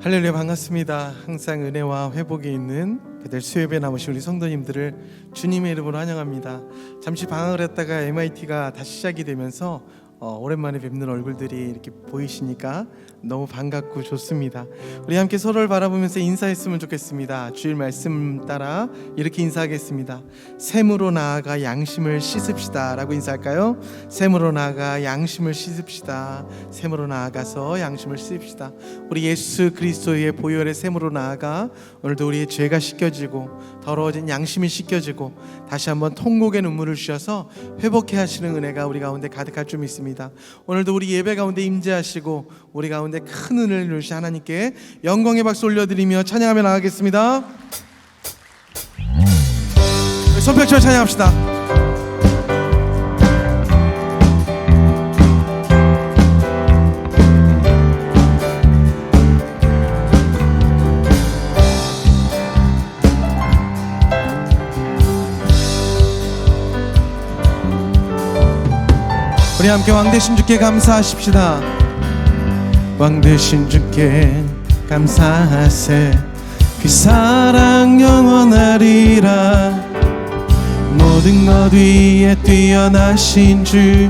할렐루야, 반갑습니다. 항상 은혜와 회복이 있는 그들 수협에 남으신 우리 성도님들을 주님의 이름으로 환영합니다. 잠시 방학을 했다가 MIT가 다시 시작이 되면서 오랜만에 뵙는 얼굴들이 이렇게 보이시니까 너무 반갑고 좋습니다. 우리 함께 서로를 바라보면서 인사했으면 좋겠습니다. 주일 말씀 따라 이렇게 인사하겠습니다. 샘으로 나아가 양심을 씻읍시다 라고 인사할까요? 샘으로 나아가 양심을 씻읍시다. 샘으로 나아가서 양심을 씻읍시다. 우리 예수 그리스도의 보혈의 샘으로 나아가 오늘도 우리의 죄가 씻겨지고 더러워진 양심이 씻겨지고 다시 한번 통곡의 눈물을 주셔서 회복해 하시는 은혜가 우리 가운데 가득할 줄 믿습니다. 오늘도 우리 예배 가운데 임재하시고 우리 가운데 큰 은혜를 주신 하나님께 영광의 박수 올려드리며 찬양하며 나가겠습니다. 손뼉치며 찬양합시다. 우리 함께 왕되신 주께 감사하십시다. 왕되신 주께 감사하세. 그 사랑 영원하리라. 모든 것 위에 뛰어나신 주,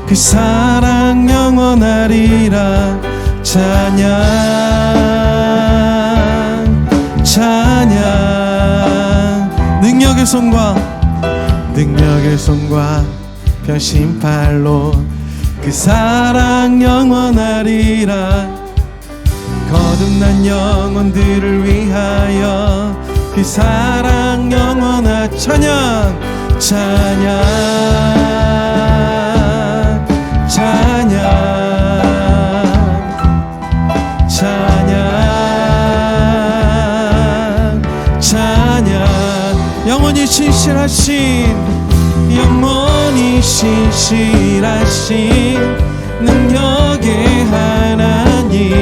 그 사랑 영원하리라. 찬양 찬양. 능력의 손과 변심팔로 그 사랑 영원하리라. 거듭난 영혼들을 위하여 그 사랑 영원하. 찬양 찬양 찬양 찬양 찬양. 영원히 신실하신 능력의 하나님,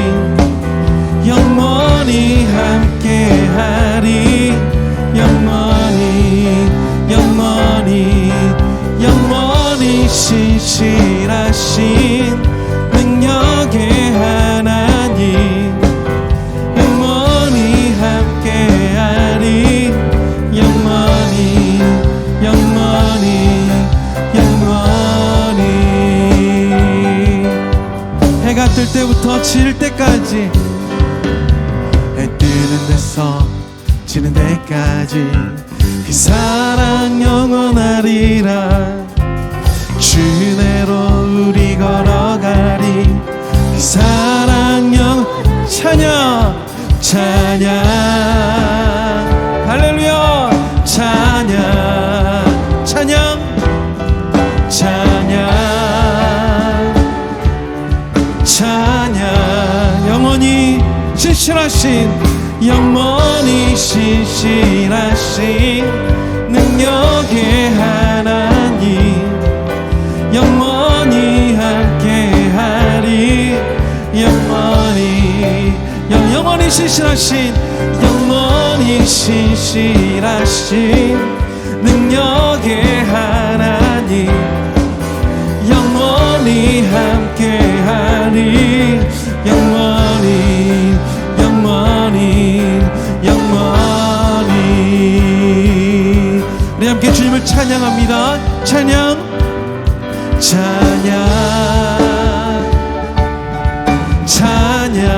영원히 함께하리. 영원히 신실하신 능력의 하나님, 영원히 함께하리. 영원히 해가 뜰 때부터 질 때까지, 해 뜨는 데서 지는 데까지 그 사랑 영원하리라. 주 은혜로 우리 걸어가리. 그 사랑 찬양 찬양. 할렐루야. 찬양 찬양 찬양 찬양. 영원히 신실하신 능력의 하나님, 영원히 함께하리. 영원히 신실하신 능력의 하나님, 영원히 함께하리. 영원히 우리 함께 주님을 찬양합니다. 찬양 찬양 찬양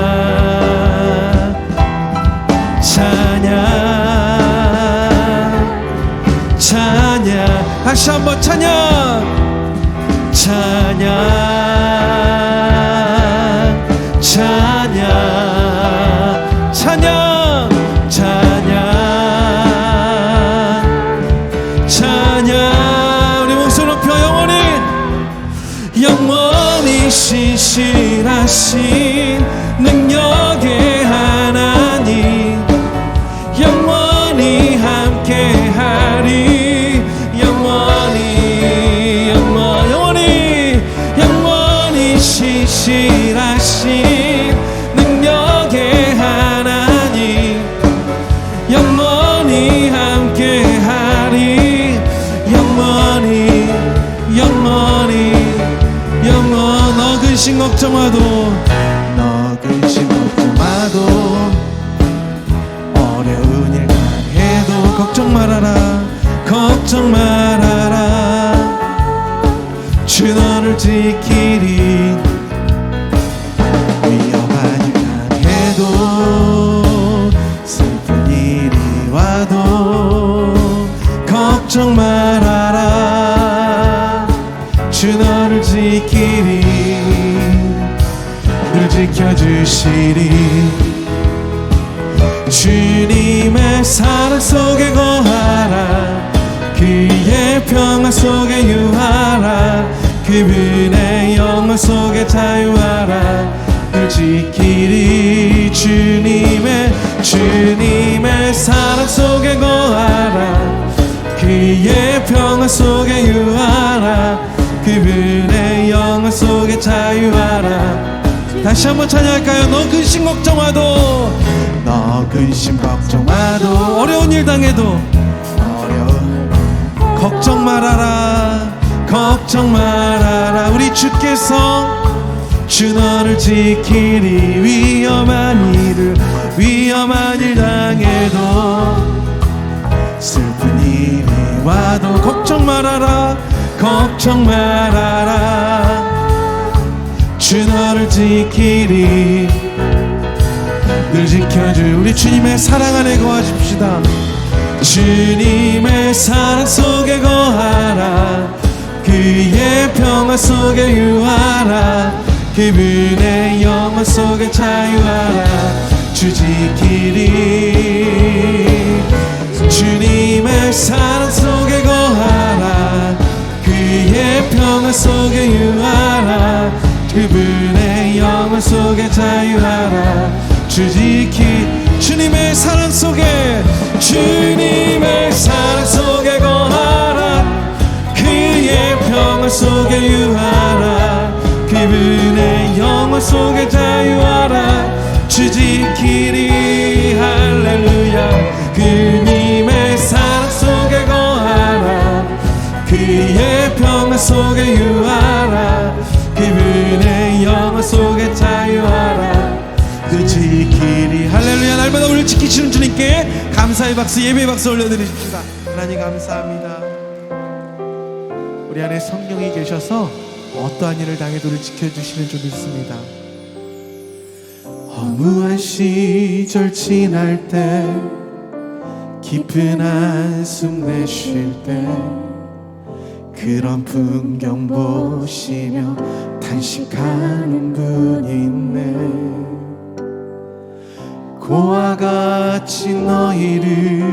찬양 찬양. 다시 한번 찬양 찬양 찬양 찬양 찬양 찬양. 우리 목소리 높여. 영원히 신실하신 능력의 하나님, 영원히 함께하리. 영원히 신실하신 능력의 하나님, 영원히 함께하리. 영원. 너 근심 걱정 마도 지켜주시리. 주님의 사랑 속에 거하라. 그의 평화 속에 유하라. 그분의 영원 속에 자유하라. 늘 지키리. 주님의 사랑 속에 거하라. 그의 평화 속에 유하라. 그분의 영원 속에 자유하라. 다시 한번 찬양할까요? 너 근심 걱정하도, 너 근심 걱정하도, 어려운 일 당해도 걱정 말아라. 걱정 말아라. 우리 주께서 주 너를 지키리. 위험한 일 당해도, 슬픈 일이 와도 걱정 말아라. 걱정 말아라. 주 너를 지키리. 늘 지켜줄 우리 주님의 사랑 안에 거하십시다. 주님의 사랑 속에 거하라. 그의 평화 속에 유하라. 그분의 영원 속에 자유하라. 주 지키리. 주님의 사랑 속에 거하라. 그의 평화 속에 유하라. 그분의 영원 속에 자유하라. 주 지키. 주님의 사랑 속에, 주님의 사랑 속에 거하라. 그의 평화 속에 유하라. 그분의 영원 속에 자유하라. 주 지키리. 할렐루야. 그님의 사랑 속에 거하라. 그의 평화 속에 유하라. 그분의 영원 속에 자유하라. 그 지키리. 할렐루야. 날마다 우리를 지키시는 주님께 감사의 박수, 예배의 박수 올려드리십시다. 하나님 감사합니다. 우리 안에 성령이 계셔서 어떠한 일을 당해도 우리를 지켜주시는 줄 믿습니다. 허무한 시절 지날 때, 깊은 한숨 내쉴 때, 그런 풍경 보시며 탄식하는 분이 있네. 고와 같이 너희를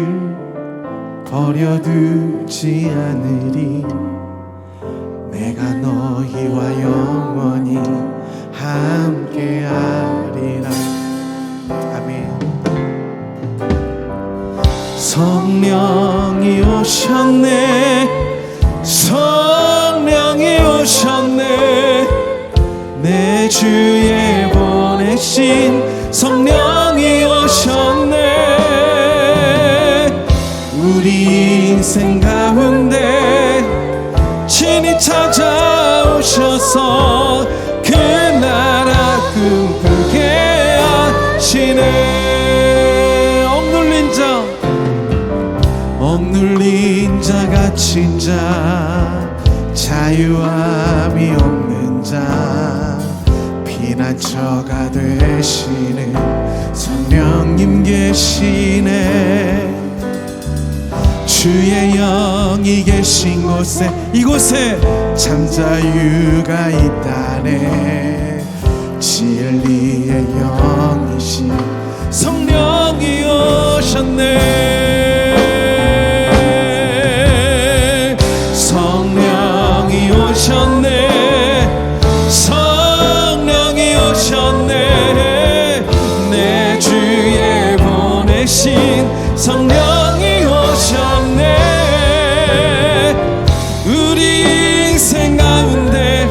버려두지 않으리. 내가 너희와 영원히 함께하리라. 아멘. 성령이 오셨네. 성령이 오셨네. 내 주에 보내신 성령이 오셨네. 우리 인생 가운데 친히 찾아오셔서 그 나라 꿈꾸게 하시네. 억눌린 자 갇힌 자, 자유함이 없는 자, 피난처가 되시는 성령님 계시네. 주의 영이 계신 곳에, 이곳에 참 자유가 있다네. 진리의 영이신 성령이 오셨네. 성령이 오셨네. 성령이 오셨네. 내 주에 보내신 성령이 오셨네. 우리 인생 가운데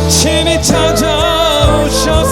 친히 찾아오셨네.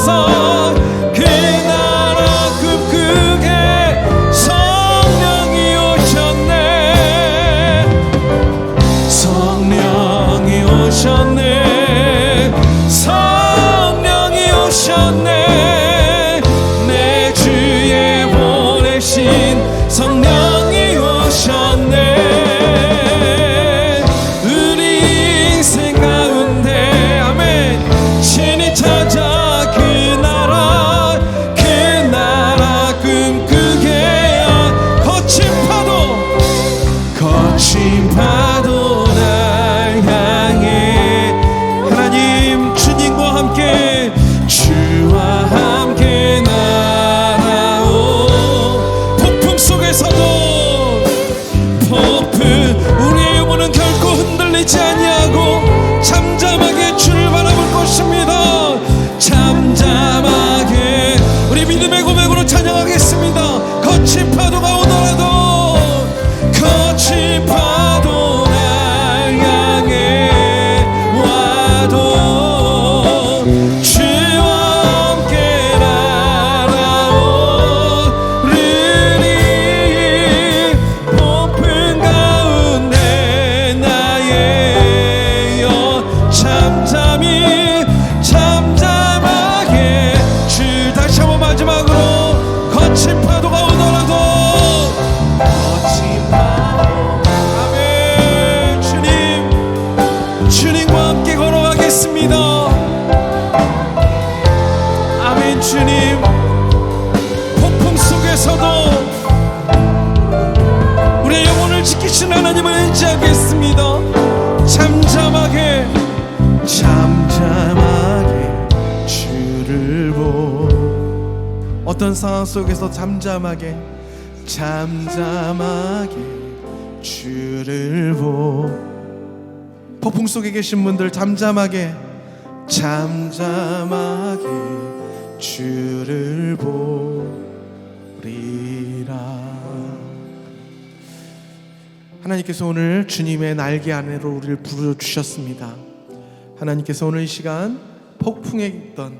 주님, 폭풍 속에서도 우리의 영혼을 지키신 하나님을 의지하겠습니다. 잠잠하게 주를 보. 어떤 상황 속에서 잠잠하게 주를 보. 폭풍 속에 계신 분들 잠잠하게 주를 보리라. 하나님께서 오늘 주님의 날개 아래로 우리를 부르주셨습니다. 하나님께서 오늘 이 시간 폭풍에 있던,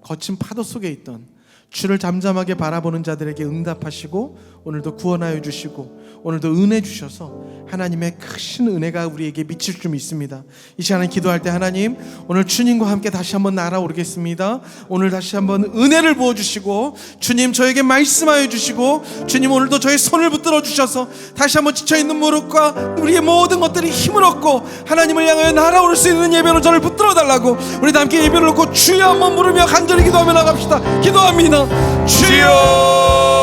거친 파도 속에 있던 주를 잠잠하게 바라보는 자들에게 응답하시고 오늘도 구원하여 주시고 오늘도 은혜 주셔서 하나님의 크신 은혜가 우리에게 미칠 줄 믿습니다. 이 시간에 기도할 때 하나님, 오늘 주님과 함께 다시 한번 날아오르겠습니다. 오늘 다시 한번 은혜를 부어주시고 주님 저에게 말씀하여 주시고 주님 오늘도 저의 손을 붙들어 주셔서 다시 한번 지쳐있는 무릎과 우리의 모든 것들이 힘을 얻고 하나님을 향하여 날아오를 수 있는 예배로 저를 붙들어 달라고 우리 다 함께 예배를 놓고 주여 한번 부르며 간절히 기도하며 나갑시다. 기도합니다. 주여.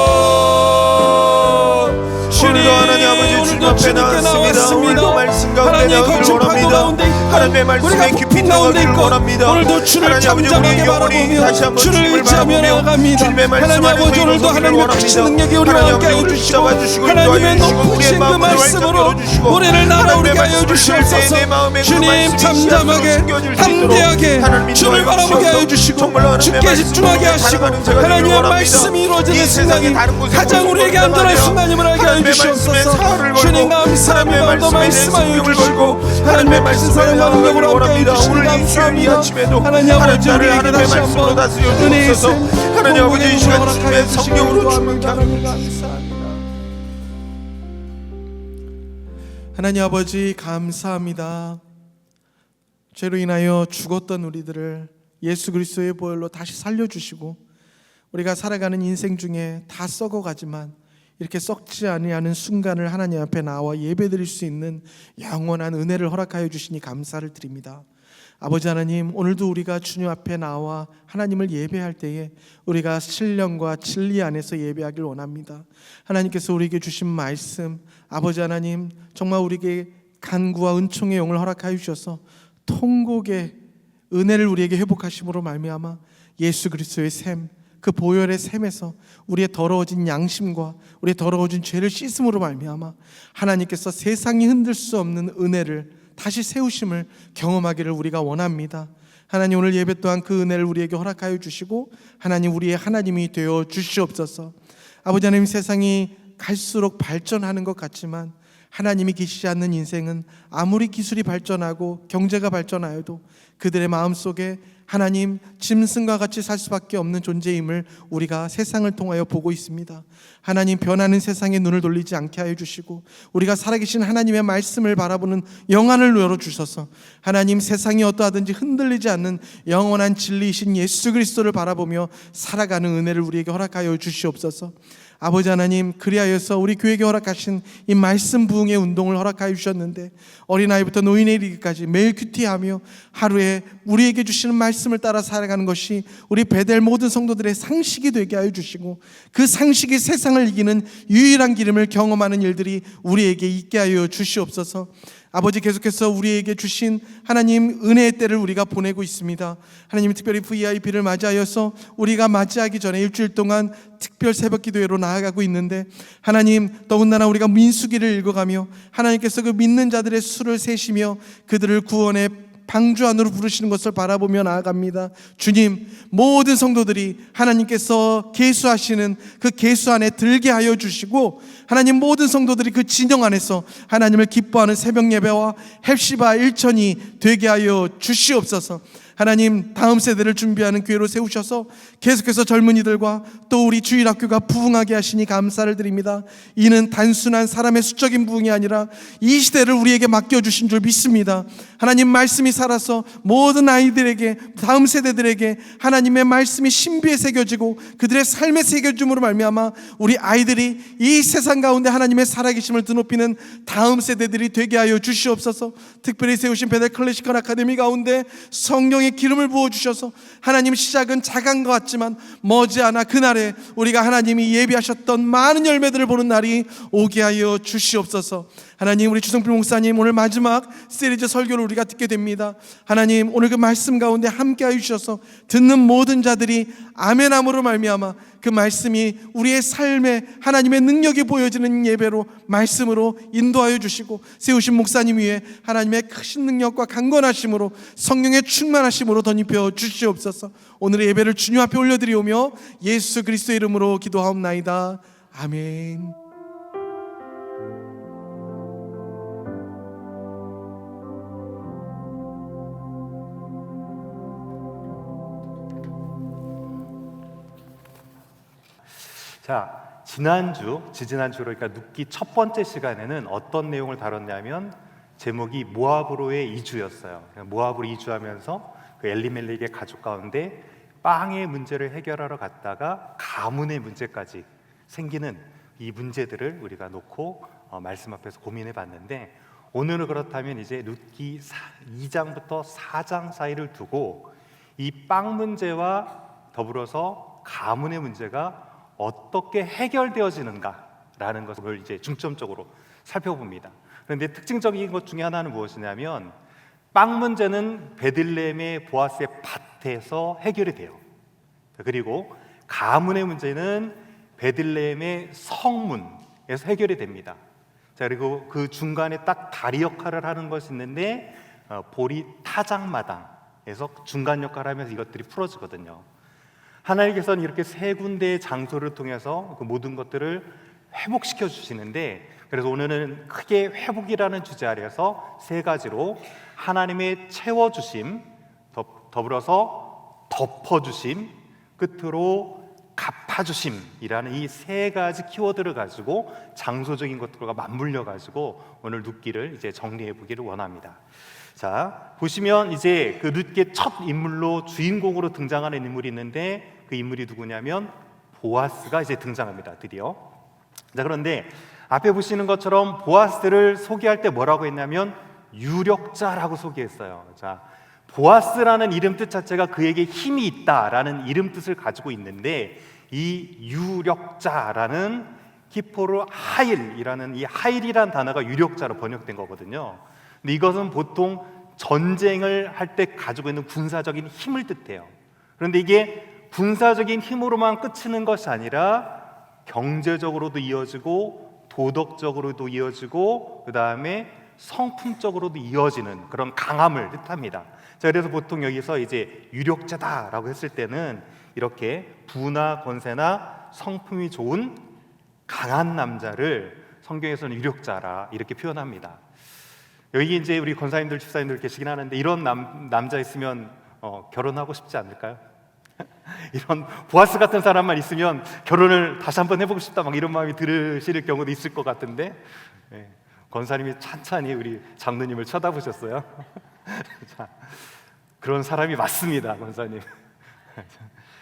오늘도 하나님 아버지 주님 앞에 나왔습니다. 오늘도 말씀 가운데 나오기를 원합니다. 하나님의 말씀에 깊이 들어가기를 원합니다. 오늘도 주를 하나님 아버지 우리의 영혼이 다시 한번 주를 주님을 의지하며 바라보며 나아갑니다. 주님의 말씀 하나님 안에서 아버지 오늘도 하나님의 크신 능력이 우리와 함께 하여 주시고 하나님의 높으신 그 말씀으로 우리를 날아오르게 하여 주시옵소서. 주님 잠잠하게 담대하게 주를 바라보게 하여 주시고 주께 집중하게 하시고 하나님의 말씀이 이루어지는 순간이 가장 우리에게 안전한 순간임을 알게 하여 주시옵소서. 주님 감사합니다. 오늘도 말씀하여 주시고 하나님의 말씀 사랑과 능력으로 함께 하여 주시니 감사합니다. 하나님 아버지 우리에게 다시 한번 은혜의 하나님 아버지 이 시간 주님의 성령으로 충만케 합니다. 하나님 아버지 감사합니다. 죄로 인하여 죽었던 우리들을 예수 그리스도의 보혈로 다시 살려주시고 우리가 살아가는 인생 중에 다 썩어가지만 이렇게 썩지 아니하는 순간을 하나님 앞에 나와 예배드릴 수 있는 영원한 은혜를 허락하여 주시니 감사를 드립니다. 아버지 하나님, 오늘도 우리가 주님 앞에 나와 하나님을 예배할 때에 우리가 신령과 진리 안에서 예배하길 원합니다. 하나님께서 우리에게 주신 말씀, 아버지 하나님 정말 우리에게 간구와 은총의 영을 허락하여 주셔서 통곡의 은혜를 우리에게 회복하심으로 말미암아 예수 그리스도의 샘, 그 보혈의 샘에서 우리의 더러워진 양심과 우리의 더러워진 죄를 씻음으로 말미암아 하나님께서 세상이 흔들 수 없는 은혜를 다시 세우심을 경험하기를 우리가 원합니다. 하나님 오늘 예배 또한 그 은혜를 우리에게 허락하여 주시고 하나님 우리의 하나님이 되어 주시옵소서. 아버지 하나님, 세상이 갈수록 발전하는 것 같지만 하나님이 계시지 않는 인생은 아무리 기술이 발전하고 경제가 발전하여도 그들의 마음속에 하나님 짐승과 같이 살 수밖에 없는 존재임을 우리가 세상을 통하여 보고 있습니다. 하나님 변하는 세상에 눈을 돌리지 않게 하여 주시고 우리가 살아계신 하나님의 말씀을 바라보는 영안을 열어주셔서 하나님 세상이 어떠하든지 흔들리지 않는 영원한 진리이신 예수 그리스도를 바라보며 살아가는 은혜를 우리에게 허락하여 주시옵소서. 아버지 하나님, 그리하여서 우리 교회에 허락하신 이 말씀 부흥의 운동을 허락하여 주셨는데 어린아이부터 노인에 이르기까지 매일 큐티하며 하루에 우리에게 주시는 말씀을 따라 살아가는 것이 우리 베델 모든 성도들의 상식이 되게 하여 주시고 그 상식이 세상을 이기는 유일한 기름을 경험하는 일들이 우리에게 있게 하여 주시옵소서. 아버지, 계속해서 우리에게 주신 하나님 은혜의 때를 우리가 보내고 있습니다. 하나님, 특별히 VIP를 맞이하여서 우리가 맞이하기 전에 일주일 동안 특별 새벽 기도회로 나아가고 있는데 하나님, 더군다나 우리가 민수기를 읽어가며 하나님께서 그 믿는 자들의 수를 세시며 그들을 구원의 방주 안으로 부르시는 것을 바라보며 나아갑니다. 주님, 모든 성도들이 하나님께서 계수하시는 그 계수 안에 들게 하여 주시고 하나님 모든 성도들이 그 진영 안에서 하나님을 기뻐하는 새벽 예배와 헵시바 일천이 되게 하여 주시옵소서. 하나님, 다음 세대를 준비하는 교회로 세우셔서 계속해서 젊은이들과 또 우리 주일학교가 부흥하게 하시니 감사를 드립니다. 이는 단순한 사람의 수적인 부흥이 아니라 이 시대를 우리에게 맡겨주신 줄 믿습니다. 하나님 말씀이 살아서 모든 아이들에게, 다음 세대들에게 하나님의 말씀이 신비에 새겨지고 그들의 삶에 새겨짐으로 말미암아 우리 아이들이 이 세상 가운데 하나님의 살아계심을 드높이는 다음 세대들이 되게 하여 주시옵소서. 특별히 세우신 베델 클래식컬 아카데미 가운데 성령 성령의 기름을 부어주셔서 하나님 시작은 작은 것 같지만 머지않아 그날에 우리가 하나님이 예비하셨던 많은 열매들을 보는 날이 오게 하여 주시옵소서. 하나님, 우리 주성필 목사님 오늘 마지막 시리즈 설교를 우리가 듣게 됩니다. 하나님, 오늘 그 말씀 가운데 함께 하여 주셔서 듣는 모든 자들이 아멘함으로 말미암아 그 말씀이 우리의 삶에 하나님의 능력이 보여지는 예배로 말씀으로 인도하여 주시고 세우신 목사님 위에 하나님의 크신 능력과 강건하심으로 성령의 충만하심으로 덧입혀 주시옵소서. 오늘의 예배를 주님 앞에 올려드리오며 예수 그리스도의 이름으로 기도하옵나이다. 아멘. 자, 지지난주로 그러니까 눕기 첫 번째 시간에는 어떤 내용을 다뤘냐면 제목이 모압으로의 이주였어요. 모압으로 이주하면서 그 엘리멜렉의 가족 가운데 빵의 문제를 해결하러 갔다가 가문의 문제까지 생기는 이 문제들을 우리가 놓고 말씀 앞에서 고민해 봤는데, 오늘은 그렇다면 이제 룻기 2장부터 4장 사이를 두고 이 빵 문제와 더불어서 가문의 문제가 어떻게 해결되어지는가라는 것을 이제 중점적으로 살펴봅니다. 그런데 특징적인 것 중에 하나는 무엇이냐면 빵 문제는 베들레헴의 보아스의 밭에서 해결이 돼요. 그리고 가문의 문제는 베들레헴의 성문에서 해결이 됩니다. 자, 그리고 그 중간에 딱 다리 역할을 하는 것이 있는데 보리 타작마당에서 중간 역할을 하면서 이것들이 풀어지거든요. 하나님께서는 이렇게 세 군데의 장소를 통해서 그 모든 것들을 회복시켜 주시는데, 그래서 오늘은 크게 회복이라는 주제 아래에서 세 가지로 하나님의 채워주심, 더불어서 덮어주심, 끝으로 갚아주심이라는 이 세 가지 키워드를 가지고 장소적인 것들과 맞물려 가지고 오늘 룻기를 이제 정리해 보기를 원합니다. 자, 보시면 이제 그 룻기의 첫 인물로 주인공으로 등장하는 인물이 있는데 그 인물이 누구냐면 보아스가 이제 등장합니다. 드디어. 자, 그런데 앞에 보시는 것처럼 보아스를 소개할 때 뭐라고 했냐면 유력자라고 소개했어요. 자, 보아스라는 이름 뜻 자체가 그에게 힘이 있다라는 이름 뜻을 가지고 있는데, 이 유력자라는 키포르 하일이라는 이 하일이라는 단어가 유력자로 번역된 거거든요. 근데 이것은 보통 전쟁을 할 때 가지고 있는 군사적인 힘을 뜻해요. 그런데 이게 군사적인 힘으로만 그치는 것이 아니라 경제적으로도 이어지고 도덕적으로도 이어지고 그 다음에 성품적으로도 이어지는 그런 강함을 뜻합니다. 자, 그래서 보통 여기서 이제 유력자다라고 했을 때는 이렇게 부나 권세나 성품이 좋은 강한 남자를 성경에서는 유력자라 이렇게 표현합니다. 여기 이제 우리 권사님들, 집사님들 계시긴 하는데 이런 남자 있으면 결혼하고 싶지 않을까요? 이런 보아스 같은 사람만 있으면 결혼을 다시 한번 해보고 싶다 막 이런 마음이 들으실 경우도 있을 것 같은데, 네, 권사님이 찬찬히 우리 장로님을 쳐다보셨어요. 자, 그런 사람이 맞습니다, 권사님.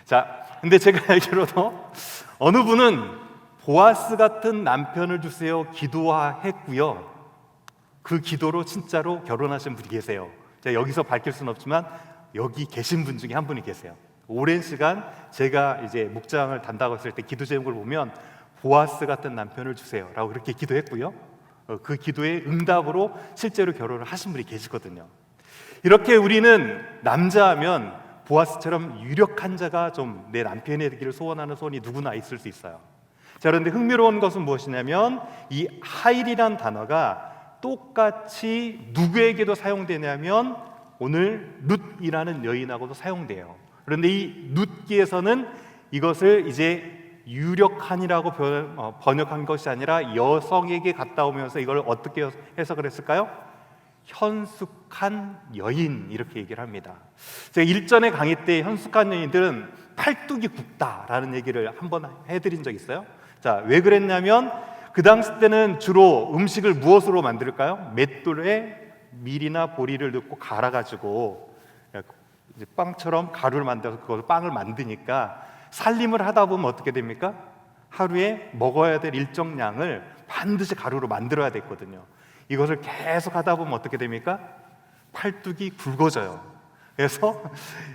자, 근데 제가 알기로도 어느 분은 보아스 같은 남편을 주세요 기도했고요, 그 기도로 진짜로 결혼하신 분이 계세요. 제가 여기서 밝힐 수는 없지만 여기 계신 분 중에 한 분이 계세요. 오랜 시간 제가 이제 목장을 단다고 했을 때 기도 제목을 보면 보아스 같은 남편을 주세요라고 그렇게 기도했고요, 그 기도의 응답으로 실제로 결혼을 하신 분이 계시거든요. 이렇게 우리는 남자하면 보아스처럼 유력한 자가 좀 내 남편이 되기를 소원하는 소원이 누구나 있을 수 있어요. 자, 그런데 흥미로운 것은 무엇이냐면 이 하일이란 단어가 똑같이 누구에게도 사용되냐면 오늘 룻이라는 여인하고도 사용돼요. 그런데 이 룻기에서는 이것을 이제 유력한이라고 번역한 것이 아니라 여성에게 갔다 오면서 이걸 어떻게 해석을 했을까요? 현숙한 여인 이렇게 얘기를 합니다. 제가 일전에 강의 때 현숙한 여인들은 팔뚝이 굽다라는 얘기를 한번 해드린 적 있어요. 자, 왜 그랬냐면 그 당시 때는 주로 음식을 무엇으로 만들까요? 맷돌에 밀이나 보리를 넣고 갈아가지고 이제 빵처럼 가루를 만들어서 그걸 빵을 만드니까 살림을 하다 보면 어떻게 됩니까? 하루에 먹어야 될 일정량을 반드시 가루로 만들어야 됐거든요. 이것을 계속 하다 보면 어떻게 됩니까? 팔뚝이 굵어져요. 그래서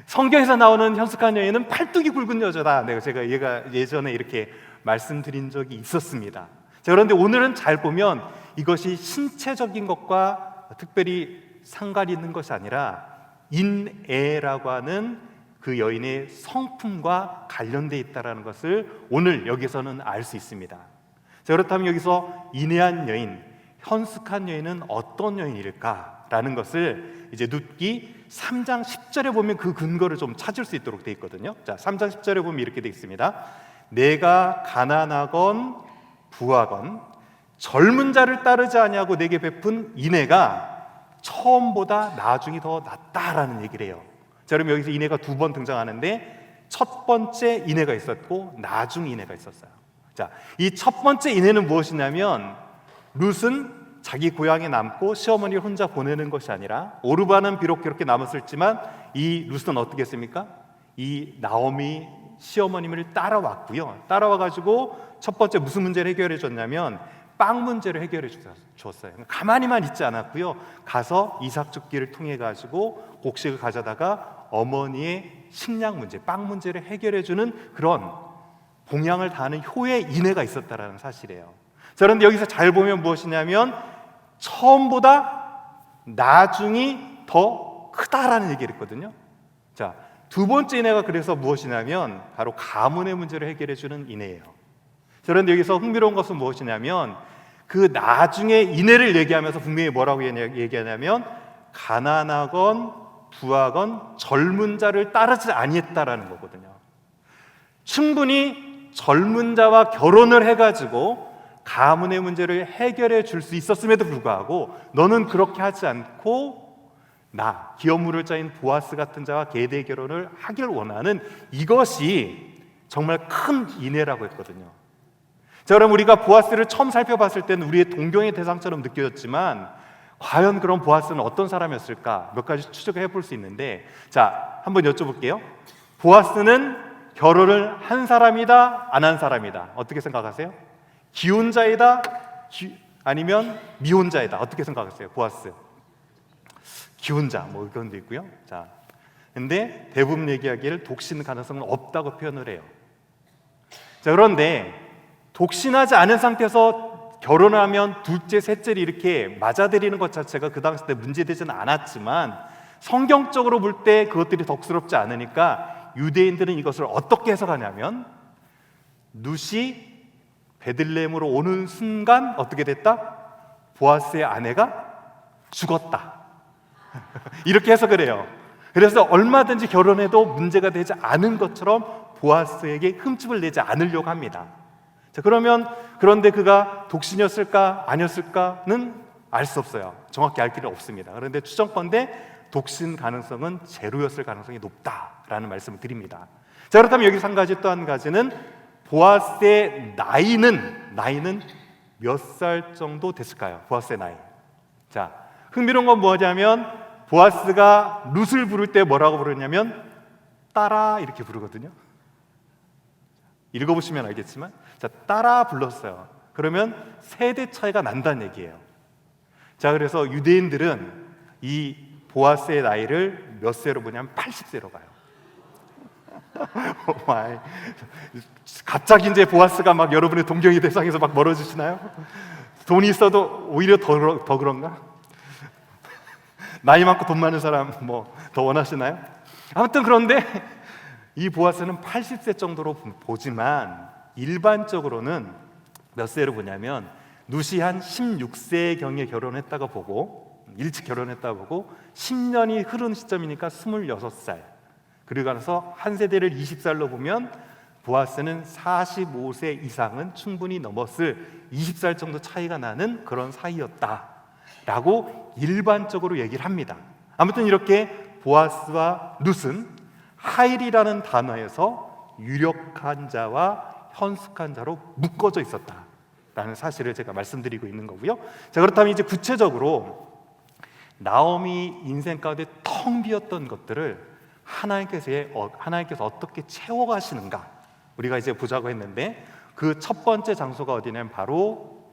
성경에서 나오는 현숙한 여인은 팔뚝이 굵은 여자다. 제가 얘가 예전에 이렇게 말씀드린 적이 있었습니다. 자, 그런데 오늘은 잘 보면 이것이 신체적인 것과 특별히 상관이 있는 것이 아니라 인애라고 하는 그 여인의 성품과 관련되어 있다는 것을 오늘 여기서는 알 수 있습니다. 자, 그렇다면 여기서 인애한 여인, 현숙한 여인은 어떤 여인일까라는 것을 이제 룻기 3장 10절에 보면 그 근거를 좀 찾을 수 있도록 되어 있거든요. 자, 3장 10절에 보면 이렇게 되어 있습니다. 내가 가난하건 부하건 젊은 자를 따르지 아니하고 내게 베푼 인애가 처음보다 나중이 더 낫다라는 얘기를 해요. 자, 그럼 여기서 인애가 두 번 등장하는데 첫 번째 인애가 있었고 나중 인애가 있었어요. 자, 이 첫 번째 인애는 무엇이냐면 룻은 자기 고향에 남고 시어머니를 혼자 보내는 것이 아니라 오르바는 비록 그렇게 남았을지만 이 룻은 어떻게 했습니까? 이 나오미 시어머님을 따라왔고요. 따라와가지고 첫 번째 무슨 문제를 해결해 줬냐면 빵 문제를 해결해 줬어요. 가만히만 있지 않았고요. 가서 이삭 죽기를 통해 가지고 곡식을 가져다가 어머니의 식량 문제, 빵 문제를 해결해 주는 그런 봉양을 다하는 효의 인애가 있었다라는 사실이에요. 자, 그런데 여기서 잘 보면 무엇이냐면 처음보다 나중이 더 크다라는 얘기를 했거든요. 자, 두 번째 인애가 그래서 무엇이냐면 바로 가문의 문제를 해결해 주는 인애예요. 그런데 여기서 흥미로운 것은 무엇이냐면 그 나중에 인애를 얘기하면서 분명히 뭐라고 얘기하냐면 가난하건 부하건 젊은 자를 따르지 아니했다라는 거거든요. 충분히 젊은 자와 결혼을 해가지고 가문의 문제를 해결해 줄 수 있었음에도 불구하고 너는 그렇게 하지 않고 나 기업 물을 자인 보아스 같은 자와 계대 결혼을 하길 원하는 이것이 정말 큰 인애라고 했거든요. 자, 그럼 우리가 보아스를 처음 살펴봤을 때는 우리의 동경의 대상처럼 느껴졌지만 과연 그런 보아스는 어떤 사람이었을까? 몇 가지 추측해 볼 수 있는데, 자, 한번 여쭤볼게요. 보아스는 결혼을 한 사람이다, 안 한 사람이다? 어떻게 생각하세요? 기혼자이다, 아니면 미혼자이다? 어떻게 생각하세요? 보아스 기혼자, 뭐 그런 데 있고요. 자, 근데 대부분 얘기하기를 독신 가능성은 없다고 표현을 해요. 자, 그런데 독신하지 않은 상태에서 결혼하면 둘째, 셋째를 이렇게 맞아들이는 것 자체가 그 당시 때 문제되지는 않았지만 성경적으로 볼 때 그것들이 덕스럽지 않으니까 유대인들은 이것을 어떻게 해석하냐면 룻이 베들레헴으로 오는 순간 어떻게 됐다? 보아스의 아내가 죽었다. 이렇게 해석을 해요. 그래서 얼마든지 결혼해도 문제가 되지 않은 것처럼 보아스에게 흠집을 내지 않으려고 합니다. 자, 그런데 그가 독신이었을까 아니었을까는 알 수 없어요. 정확히 알 길은 없습니다. 그런데 추정컨대 독신 가능성은 제로였을 가능성이 높다라는 말씀을 드립니다. 자, 그렇다면 여기서 또 한 가지는 보아스의 나이는 몇 살 정도 됐을까요? 보아스의 나이. 자, 흥미로운 건 뭐냐면 보아스가 룻을 부를 때 뭐라고 부르냐면 따라 이렇게 부르거든요. 읽어보시면 알겠지만, 자, 따라 불렀어요. 그러면 세대 차이가 난다는 얘기예요. 자, 그래서 유대인들은 이 보아스의 나이를 몇 세로 보냐면 80세로 봐요. 갑자기 이제 보아스가 막 여러분의 동경의 대상에서 막 멀어지시나요? 돈이 있어도 오히려 더 그런가? 나이 많고 돈 많은 사람 뭐 더 원하시나요? 아무튼 그런데 이 보아스는 80세 정도로 보지만 일반적으로는 몇 세로 보냐면 룻이 한 16세경에 결혼했다고 보고 일찍 결혼했다고 보고 10년이 흐른 시점이니까 26살, 그리고 나서 한 세대를 20살로 보면 보아스는 45세 이상은 충분히 넘었을 20살 정도 차이가 나는 그런 사이였다라고 일반적으로 얘기를 합니다. 아무튼 이렇게 보아스와 룻은 하일이라는 단어에서 유력한 자와 현숙한 자로 묶어져 있었다라는 사실을 제가 말씀드리고 있는 거고요. 자, 그렇다면 이제 구체적으로 나오미 인생 가운데 텅 비었던 것들을 하나님께서 어떻게 채워가시는가 우리가 이제 보자고 했는데 그 첫 번째 장소가 어디냐면 바로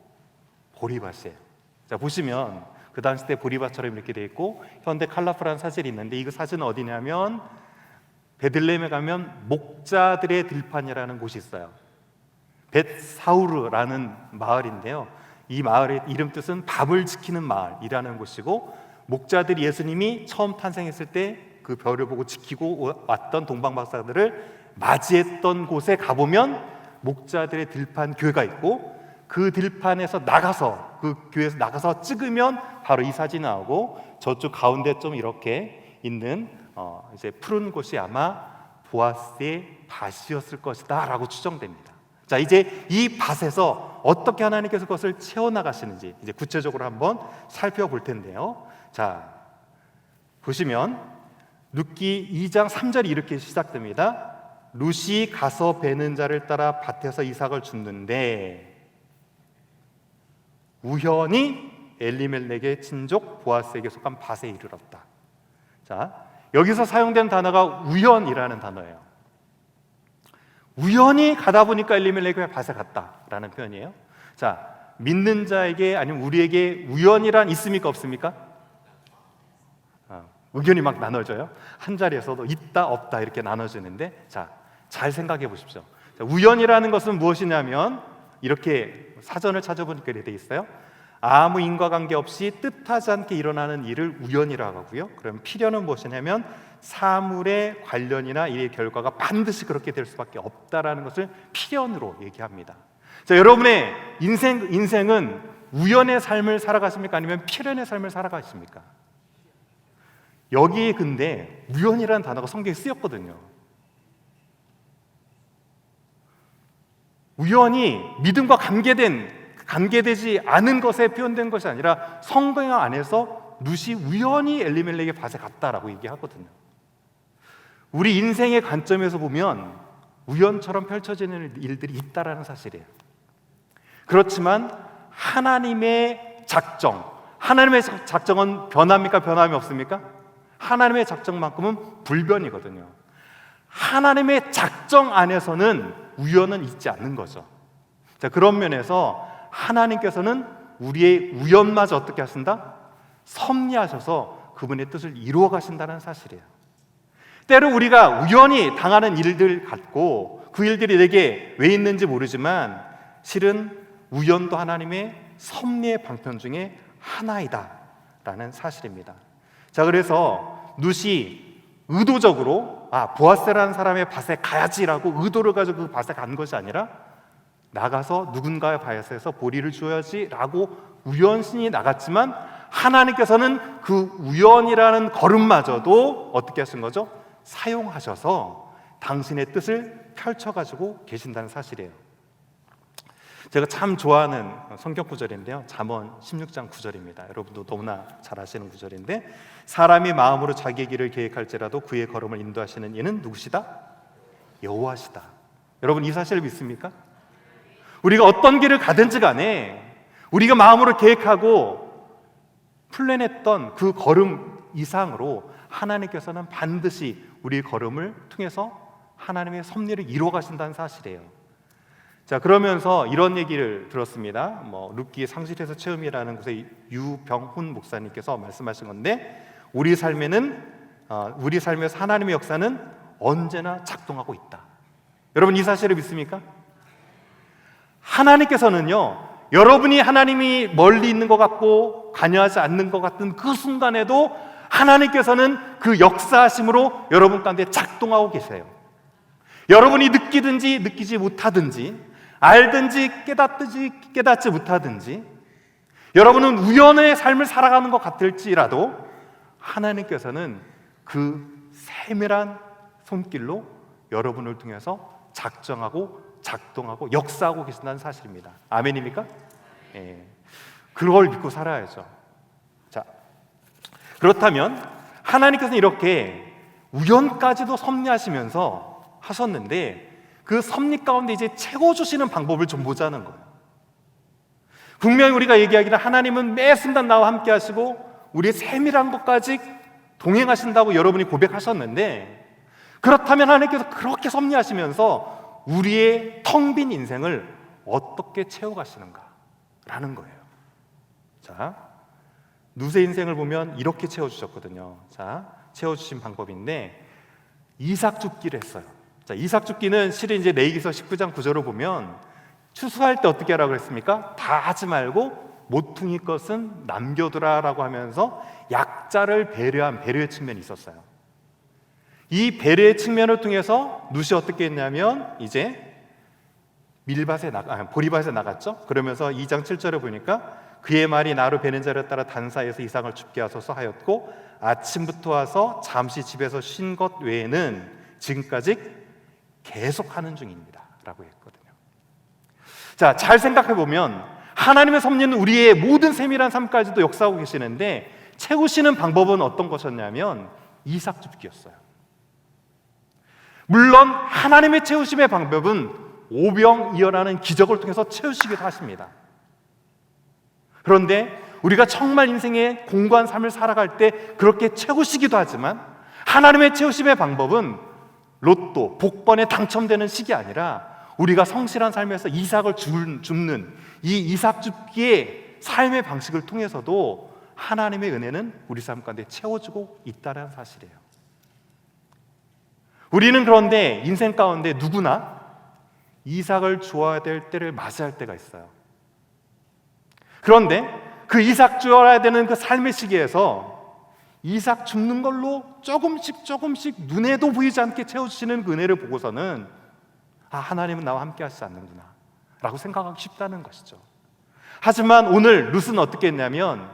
보리밭이에요. 자, 보시면 그 당시 때 보리밭처럼 이렇게 돼 있고 현대 컬러풀한 사진이 있는데 이 사진은 어디냐면 베들레헴에 가면 목자들의 들판이라는 곳이 있어요. 벳사우르라는 마을인데요. 이 마을의 이름 뜻은 밥을 지키는 마을이라는 곳이고 목자들이 예수님이 처음 탄생했을 때 그 별을 보고 지키고 왔던 동방 박사들을 맞이했던 곳에 가보면 목자들의 들판 교회가 있고 그 들판에서 나가서 그 교회에서 나가서 찍으면 바로 이 사진이 나오고 저쪽 가운데 좀 이렇게 있는 이제 푸른 곳이 아마 보아스의 밭이었을 것이다라고 추정됩니다. 자, 이제 이 밭에서 어떻게 하나님께서 그것을 채워 나가시는지 이제 구체적으로 한번 살펴볼 텐데요. 자, 보시면 룻기 2장 3절이 이렇게 시작됩니다. 룻이 가서 베는 자를 따라 밭에서 이삭을 줍는데 우연히 엘리멜렉의 친족 보아스에게 속한 밭에 이르렀다. 자, 여기서 사용된 단어가 우연이라는 단어예요. 우연히 가다 보니까 엘리멜렉의 밭에 갔다라는 표현이에요. 자, 믿는 자에게 아니면 우리에게 우연이란 있습니까 없습니까? 의견이 막 나눠져요. 한 자리에서도 있다 없다 이렇게 나눠지는데 자, 잘 생각해 보십시오. 자, 우연이라는 것은 무엇이냐면 이렇게 사전을 찾아보니까 이렇게 돼 있어요. 아무 인과관계 없이 뜻하지 않게 일어나는 일을 우연이라고 하고요. 그럼 필연은 무엇이냐면 사물의 관련이나 이의 결과가 반드시 그렇게 될 수밖에 없다라는 것을 필연으로 얘기합니다. 자, 여러분의 인생은 우연의 삶을 살아가십니까? 아니면 필연의 삶을 살아가십니까? 여기에 근데 우연이라는 단어가 성경에 쓰였거든요. 우연히 믿음과 관계되지 않은 것에 표현된 것이 아니라 성경 안에서 룻이 우연히 엘리멜렉의 밭에 갔다라고 얘기하거든요. 우리 인생의 관점에서 보면 우연처럼 펼쳐지는 일들이 있다라는 사실이에요. 그렇지만 하나님의 작정은 변합니까? 변함이 없습니까? 하나님의 작정만큼은 불변이거든요. 하나님의 작정 안에서는 우연은 있지 않는 거죠. 자, 그런 면에서 하나님께서는 우리의 우연마저 어떻게 하신다? 섭리하셔서 그분의 뜻을 이루어 가신다는 사실이에요. 때로 우리가 우연히 당하는 일들 같고 그 일들이 내게 왜 있는지 모르지만 실은 우연도 하나님의 섭리의 방편 중에 하나이다 라는 사실입니다. 자, 그래서 룻이 의도적으로 보아스라는 사람의 밭에 가야지라고 의도를 가지고 그 밭에 간 것이 아니라 나가서 누군가의 밭에서 보리를 주어야지라고 우연신이 나갔지만 하나님께서는 그 우연이라는 걸음마저도 어떻게 하신 거죠? 사용하셔서 당신의 뜻을 펼쳐가지고 계신다는 사실이에요. 제가 참 좋아하는 성경 구절인데요, 잠언 16장 9절입니다. 여러분도 너무나 잘 아시는 구절인데 사람이 마음으로 자기의 길을 계획할지라도 그의 걸음을 인도하시는 이는 누구시다? 여호와시다. 여러분 이 사실을 믿습니까? 우리가 어떤 길을 가든지 간에 우리가 마음으로 계획하고 플랜했던 그 걸음 이상으로 하나님께서는 반드시 우리의 걸음을 통해서 하나님의 섭리를 이루어 가신다는 사실이에요. 자, 그러면서 이런 얘기를 들었습니다. 룻기 상실에서 체험이라는 곳에 유병훈 목사님께서 말씀하신 건데 우리 삶에서 하나님의 역사는 언제나 작동하고 있다. 여러분 이 사실을 믿습니까? 하나님께서는요, 여러분이 하나님이 멀리 있는 것 같고 관여하지 않는 것 같은 그 순간에도 하나님께서는 그 역사하심으로 여러분 가운데 작동하고 계세요. 여러분이 느끼든지 느끼지 못하든지 알든지 깨닫지 못하든지 여러분은 우연의 삶을 살아가는 것 같을지라도 하나님께서는 그 세밀한 손길로 여러분을 통해서 작정하고 작동하고 역사하고 계신다는 사실입니다. 아멘입니까? 예. 그걸 믿고 살아야죠. 자, 그렇다면 하나님께서는 이렇게 우연까지도 섭리하시면서 하셨는데 그 섭리 가운데 이제 채워주시는 방법을 좀 보자는 거예요. 분명히 우리가 얘기하기는 하나님은 매 순간 나와 함께 하시고 우리의 세밀한 것까지 동행하신다고 여러분이 고백하셨는데 그렇다면 하나님께서 그렇게 섭리하시면서 우리의 텅 빈 인생을 어떻게 채워가시는가 라는 거예요. 자, 룻의 인생을 보면 이렇게 채워주셨거든요. 자, 채워주신 방법인데 이삭 줍기를 했어요. 자, 이삭 줍기는 실은 이제 레위기서 19장 9절을 보면 추수할 때 어떻게 하라고 했습니까? 다 하지 말고 모퉁이 것은 남겨두라라고 하면서 약자를 배려한 배려의 측면이 있었어요. 이 배려의 측면을 통해서 룻이 어떻게 했냐면 이제 보리밭에 나갔죠. 그러면서 2장 7절에 보니까 그의 말이 나로 베는 자를 따라 단사에서 이삭을 줍게 하소서 하였고 아침부터 와서 잠시 집에서 쉰 것 외에는 지금까지 계속하는 중입니다 라고 했거든요. 자, 잘 생각해 보면 하나님의 섭리는 우리의 모든 세밀한 삶까지도 역사하고 계시는데 채우시는 방법은 어떤 것이었냐면 이삭 줍기였어요. 물론 하나님의 채우심의 방법은 오병이어라는 기적을 통해서 채우시기도 하십니다. 그런데 우리가 정말 인생의 공고한 삶을 살아갈 때 그렇게 채우시기도 하지만 하나님의 채우심의 방법은 로또, 복권에 당첨되는 식이 아니라 우리가 성실한 삶에서 이삭을 줍는 이 이삭 줍기의 삶의 방식을 통해서도 하나님의 은혜는 우리 삶 가운데 채워주고 있다는 사실이에요. 우리는 그런데 인생 가운데 누구나 이삭을 주어야 될 때를 맞이할 때가 있어요. 그런데 그 이삭 주어야 되는 그 삶의 시기에서 이삭 줍는 걸로 조금씩 눈에도 보이지 않게 채워주시는 그 은혜를 보고서는 하나님은 나와 함께 하시지 않는구나 라고 생각하기 쉽다는 것이죠. 하지만 오늘 룻은 어떻게 했냐면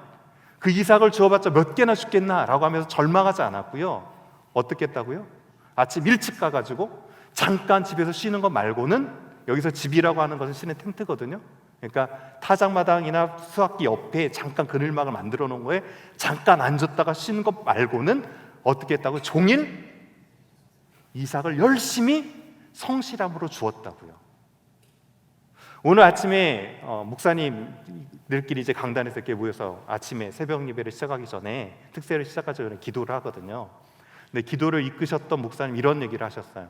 그 이삭을 주어봤자 몇 개나 죽겠나 라고 하면서 절망하지 않았고요. 어떻게 했다고요? 아침 일찍 가가지고 잠깐 집에서 쉬는 것 말고는, 여기서 집이라고 하는 것은 신의 텐트거든요. 그러니까 타작마당이나 수학기 옆에 잠깐 그늘막을 만들어 놓은 거에 잠깐 앉았다가 쉬는 것 말고는 어떻게 했다고요? 종일 이삭을 열심히 성실함으로 주었다고요. 오늘 아침에 목사님들끼리 이제 강단에서 이렇게 모여서 아침에 새벽 예배를 시작하기 전에, 특세를 시작하기 전에 기도를 하거든요. 근데 기도를 이끄셨던 목사님 이런 얘기를 하셨어요.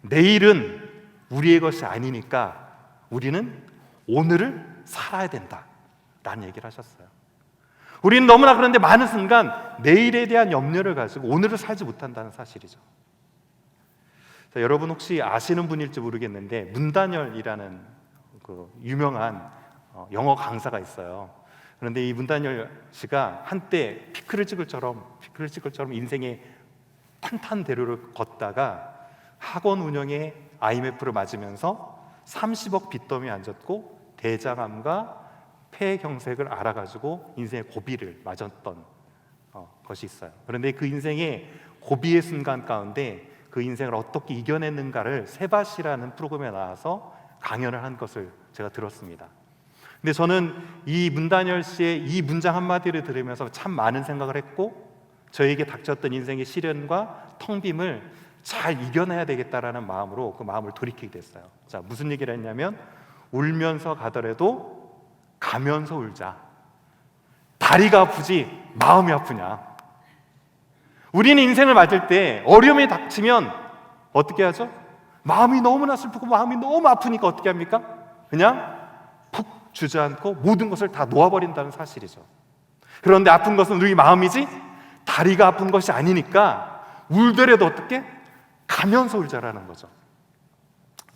내일은 우리의 것이 아니니까 우리는 오늘을 살아야 된다 라는 얘기를 하셨어요. 우리는 너무나 그런데 많은 순간 내일에 대한 염려를 가지고 오늘을 살지 못한다는 사실이죠. 자, 여러분 혹시 아시는 분일지 모르겠는데 문단열이라는 그 유명한 영어 강사가 있어요. 그런데 이 문단열 씨가 한때 피클을 찍을 처럼 인생의 탄탄대로를 걷다가 학원 운영에 IMF를 맞으면서 30억 빚더미에 앉았고 대장암과 폐경색을 앓아가지고 인생의 고비를 맞았던 것이 있어요. 그런데 그 인생의 고비의 순간 가운데 그 인생을 어떻게 이겨냈는가를 세바시라는 프로그램에 나와서 강연을 한 것을 제가 들었습니다. 근데 저는 이 문단열 씨의 이 문장 한마디를 들으면서 참 많은 생각을 했고, 저에게 닥쳤던 인생의 시련과 텅빔을 잘 이겨내야 되겠다라는 마음으로 그 마음을 돌이키게 됐어요. 자, 무슨 얘기를 했냐면, 울면서 가더라도 가면서 울자. 다리가 아프지 마음이 아프냐. 우리는 인생을 맞을 때 어려움이 닥치면 어떻게 하죠? 마음이 너무나 슬프고 마음이 너무 아프니까 어떻게 합니까? 그냥 푹 주저앉고 모든 것을 다 놓아버린다는 사실이죠. 그런데 아픈 것은 우리 마음이지 다리가 아픈 것이 아니니까 울더라도 어떻게? 가면서 울자라는 거죠.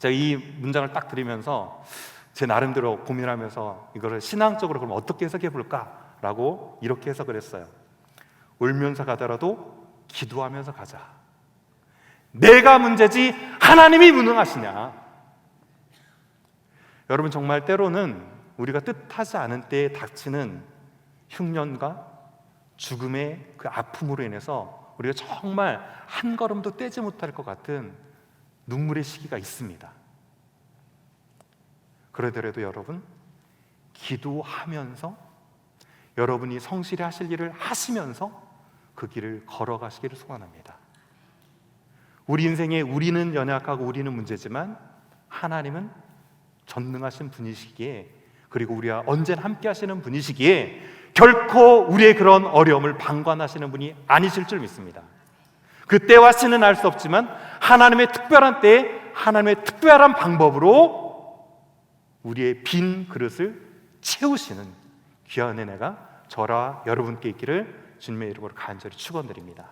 제가 이 문장을 딱 들으면서 제 나름대로 고민하면서 이거를 신앙적으로 그럼 어떻게 해석해 볼까라고 이렇게 해석을 했어요. 울면서 가더라도 기도하면서 가자. 내가 문제지 하나님이 무능하시냐. 여러분, 정말 때로는 우리가 뜻하지 않은 때에 닥치는 흉년과 죽음의 그 아픔으로 인해서 우리가 정말 한 걸음도 떼지 못할 것 같은 눈물의 시기가 있습니다. 그러더라도 여러분, 기도하면서 여러분이 성실히 하실 일을 하시면서 그 길을 걸어가시기를 소원합니다. 우리 인생에 우리는 연약하고 우리는 문제지만 하나님은 전능하신 분이시기에, 그리고 우리와 언제나 함께 하시는 분이시기에 결코 우리의 그런 어려움을 방관하시는 분이 아니실 줄 믿습니다. 그때와 시는 알 수 없지만 하나님의 특별한 때에 하나님의 특별한 방법으로 우리의 빈 그릇을 채우시는 귀한 은혜가 저와 여러분께 있기를 주님의 이름으로 간절히 축원드립니다.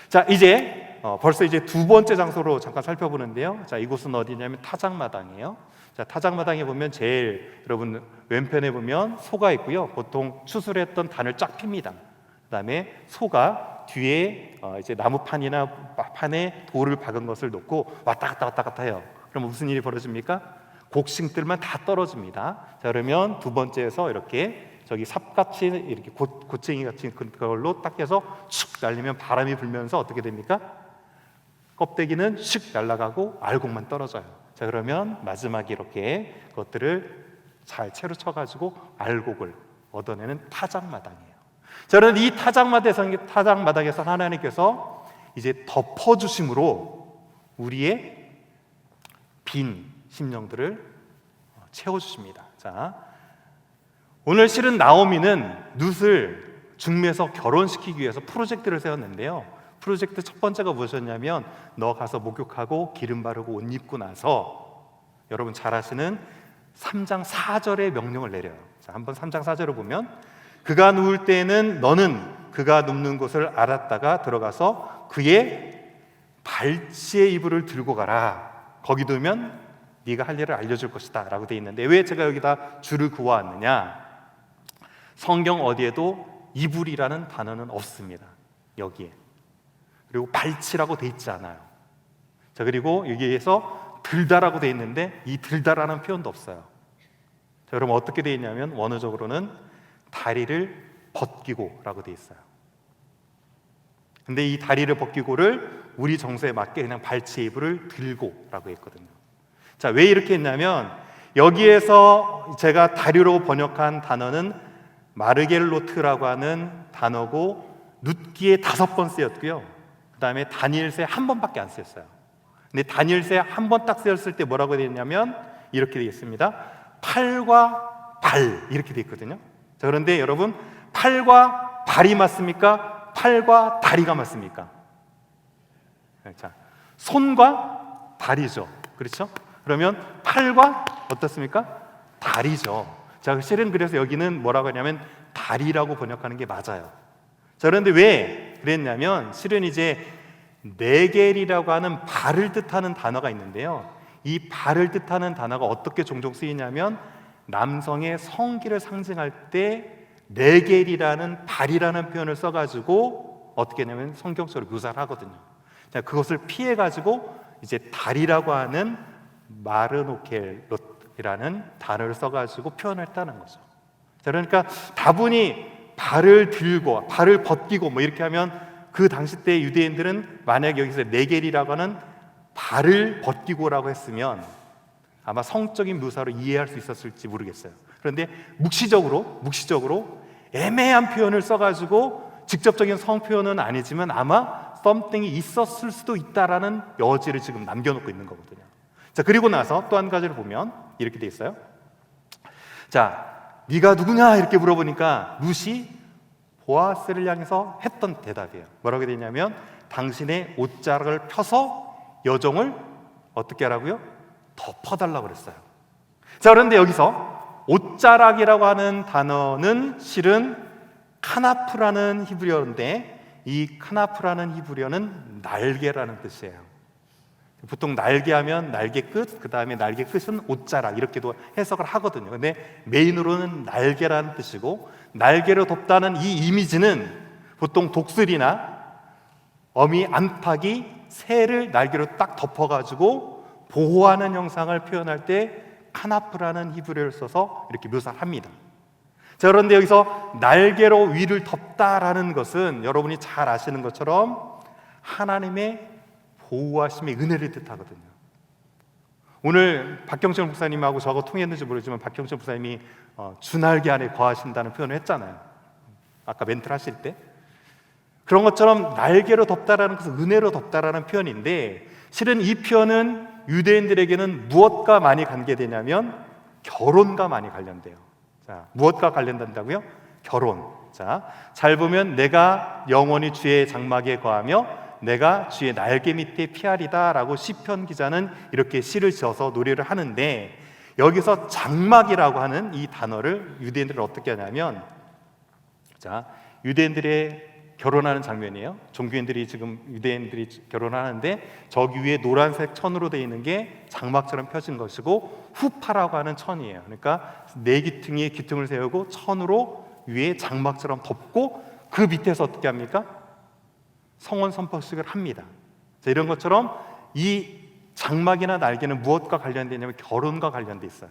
자, 이제 벌써 이제 두 번째 장소로 잠깐 살펴보는데요. 자, 이곳은 어디냐면 타작마당이에요. 자, 타작마당에 보면 제일 여러분 왼편에 보면 소가 있고요. 보통 추수했던 단을 쫙 핍니다. 그다음에 소가 뒤에 이제 나무판이나 판에 돌을 박은 것을 놓고 왔다 갔다 해요. 그럼 무슨 일이 벌어집니까? 곡식들만 다 떨어집니다. 자, 그러면 두 번째에서 이렇게 저기 삽같이 이렇게 고챙이 같이 그걸로 딱 해서 축 날리면 바람이 불면서 어떻게 됩니까? 껍데기는 슉 날아가고 알곡만 떨어져요. 자, 그러면 마지막에 이렇게 그것들을 잘 채로 쳐가지고 알곡을 얻어내는 타작마당이에요. 자, 그런데 이 타작마당에서 하나님께서 이제 덮어주심으로 우리의 빈 심령들을 채워주십니다. 자, 오늘 실은 나오미는 룻을 중매에서 결혼시키기 위해서 프로젝트를 세웠는데요. 프로젝트 첫 번째가 무엇이었냐면 너 가서 목욕하고 기름 바르고 옷 입고 나서 여러분 잘 아시는 3장 4절의 명령을 내려요. 자, 한번 3장 4절을 보면 그가 누울 때에는 너는 그가 눕는 곳을 알았다가 들어가서 그의 발치의 이불을 들고 가라. 거기 두면 네가 할 일을 알려줄 것이다 라고 되어 있는데 왜 제가 여기다 줄을 그어왔느냐? 성경 어디에도 이불이라는 단어는 없습니다. 여기에. 그리고 발치라고 되어 있지 않아요. 자, 그리고 여기에서 들다라고 되어 있는데 이 들다라는 표현도 없어요. 자, 그럼 어떻게 되어 있냐면 원어적으로는 다리를 벗기고 라고 되어 있어요. 근데 이 다리를 벗기고를 우리 정서에 맞게 그냥 발치의 이불을 들고 라고 했거든요. 자, 왜 이렇게 했냐면 여기에서 제가 다리로 번역한 단어는 마르겔로트라고 하는 단어고 룻기에 5번 쓰였고요. 그 다음에 다니엘서에 1번밖에 안 쓰였어요. 근데 다니엘서에 1번 딱 쓰였을 때 뭐라고 되어 있냐면 이렇게 되어 있습니다. 팔과 발 이렇게 되어 있거든요. 자, 그런데 여러분 팔과 발이 맞습니까? 팔과 다리가 맞습니까? 자, 손과 발이죠. 그렇죠? 그러면 팔과 어떻습니까? 다리죠. 자, 실은 그래서 여기는 뭐라고 하냐면 다리라고 번역하는 게 맞아요. 자, 그런데 왜 그랬냐면 실은 이제 네겔이라고 하는 발을 뜻하는 단어가 있는데요. 이 발을 뜻하는 단어가 어떻게 종종 쓰이냐면 남성의 성기를 상징할 때 네겔이라는 발이라는 표현을 써가지고 어떻게 하냐면 성경적으로 묘사를 하거든요. 자, 그것을 피해가지고 이제 다리라고 하는 마르노켈이라는 단어를 써가지고 표현했다는 거죠. 자, 그러니까 다분히 발을 들고 발을 벗기고 뭐 이렇게 하면 그 당시 때 유대인들은 만약 여기서 네겔이라고 하는 발을 벗기고라고 했으면 아마 성적인 묘사로 이해할 수 있었을지 모르겠어요. 그런데 묵시적으로 애매한 표현을 써가지고 직접적인 성 표현은 아니지만 아마 something이 있었을 수도 있다라는 여지를 지금 남겨놓고 있는 거거든요. 자, 그리고 나서 또 한 가지를 보면 이렇게 돼 있어요. 자, 네가 누구냐 이렇게 물어보니까 룻이 보아스를 향해서 했던 대답이에요. 뭐라고 되냐면 당신의 옷자락을 펴서 여종을 어떻게 하라고요? 덮어달라고 그랬어요. 자, 그런데 여기서 옷자락이라고 하는 단어는 실은 카나프라는 히브리어인데 이 카나프라는 히브리어는 날개라는 뜻이에요. 보통 날개하면 날개 끝, 그 다음에 날개 끝은 옷자락 이렇게도 해석을 하거든요. 근데 메인으로는 날개라는 뜻이고 날개로 덮다는 이 이미지는 보통 독수리나 어미 안팎이 새를 날개로 딱 덮어가지고 보호하는 형상을 표현할 때 카나프라는 히브리어를 써서 이렇게 묘사를 합니다. 자, 그런데 여기서 날개로 위를 덮다라는 것은 여러분이 잘 아시는 것처럼 하나님의 보호하심의 은혜를 뜻하거든요. 오늘 박경철 목사님하고 저하고 통했는지 모르지만 박경철 목사님이 주날개 안에 거하신다는 표현을 했잖아요. 아까 멘트를 하실 때 그런 것처럼 날개로 덮다라는 것은 은혜로 덮다라는 표현인데 실은 이 표현은 유대인들에게는 무엇과 많이 관계되냐면 결혼과 많이 관련돼요. 자, 무엇과 관련된다고요? 결혼. 자, 잘 보면 내가 영원히 주의 장막에 거하며 내가 주의 날개 밑에 피하리다 라고 시편 기자는 이렇게 시를 지어서 노래를 하는데 여기서 장막이라고 하는 이 단어를 유대인들은 어떻게 하냐면 자, 유대인들의 결혼하는 장면이에요. 종교인들이 지금 유대인들이 결혼하는데 저기 위에 노란색 천으로 되어 있는 게 장막처럼 펴진 것이고 후파라고 하는 천이에요. 그러니까 네 기퉁이에 기퉁을 세우고 천으로 위에 장막처럼 덮고 그 밑에서 어떻게 합니까? 성원 선포식을 합니다. 자, 이런 것처럼 이 장막이나 날개는 무엇과 관련되냐면 결혼과 관련돼 있어요.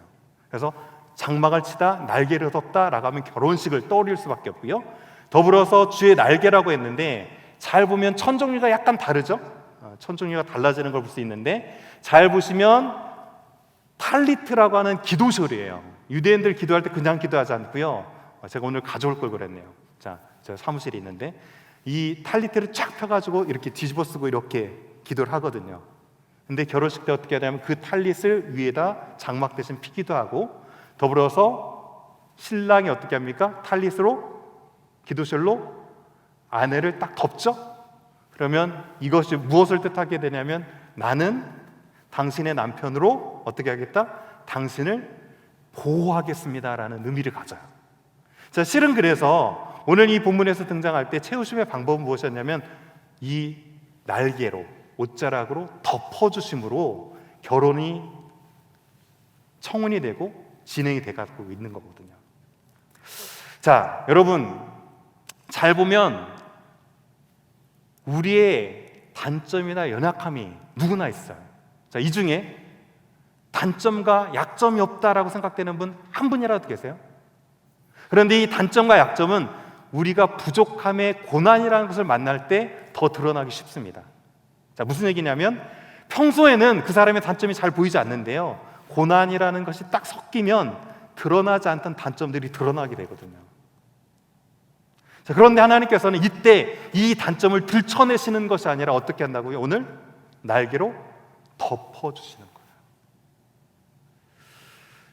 그래서 장막을 치다 날개를 덮다라고 하면 결혼식을 떠올릴 수밖에 없고요. 더불어서 주의 날개라고 했는데 잘 보면 천 종류가 약간 다르죠. 천 종류가 달라지는 걸 볼 수 있는데 잘 보시면 탈리트라고 하는 기도절이에요. 유대인들 기도할 때 그냥 기도하지 않고요. 제가 오늘 가져올 걸 그랬네요. 자, 저 사무실에 있는데 이 탈리트를 쫙 펴가지고 이렇게 뒤집어 쓰고 이렇게 기도를 하거든요. 근데 결혼식 때 어떻게 하냐면 그 탈릿을 위에다 장막 대신 피기도 하고 더불어서 신랑이 어떻게 합니까? 탈릿으로 기도실로 아내를 딱 덮죠. 그러면 이것이 무엇을 뜻하게 되냐면 나는 당신의 남편으로 어떻게 하겠다? 당신을 보호하겠습니다라는 의미를 가져요. 자, 실은 그래서 오늘 이 본문에서 등장할 때 채우심의 방법은 무엇이었냐면 이 날개로 옷자락으로 덮어주심으로 결혼이 청혼이 되고 진행이 돼가고 있는 거거든요. 자, 여러분 잘 보면 우리의 단점이나 연약함이 누구나 있어요. 자, 이 중에 단점과 약점이 없다라고 생각되는 분 한 분이라도 계세요? 그런데 이 단점과 약점은 우리가 부족함의 고난이라는 것을 만날 때 더 드러나기 쉽습니다. 자, 무슨 얘기냐면 평소에는 그 사람의 단점이 잘 보이지 않는데요, 고난이라는 것이 딱 섞이면 드러나지 않던 단점들이 드러나게 되거든요. 자, 그런데 하나님께서는 이때 이 단점을 들춰내시는 것이 아니라 어떻게 한다고요? 오늘 날개로 덮어주시는 거예요.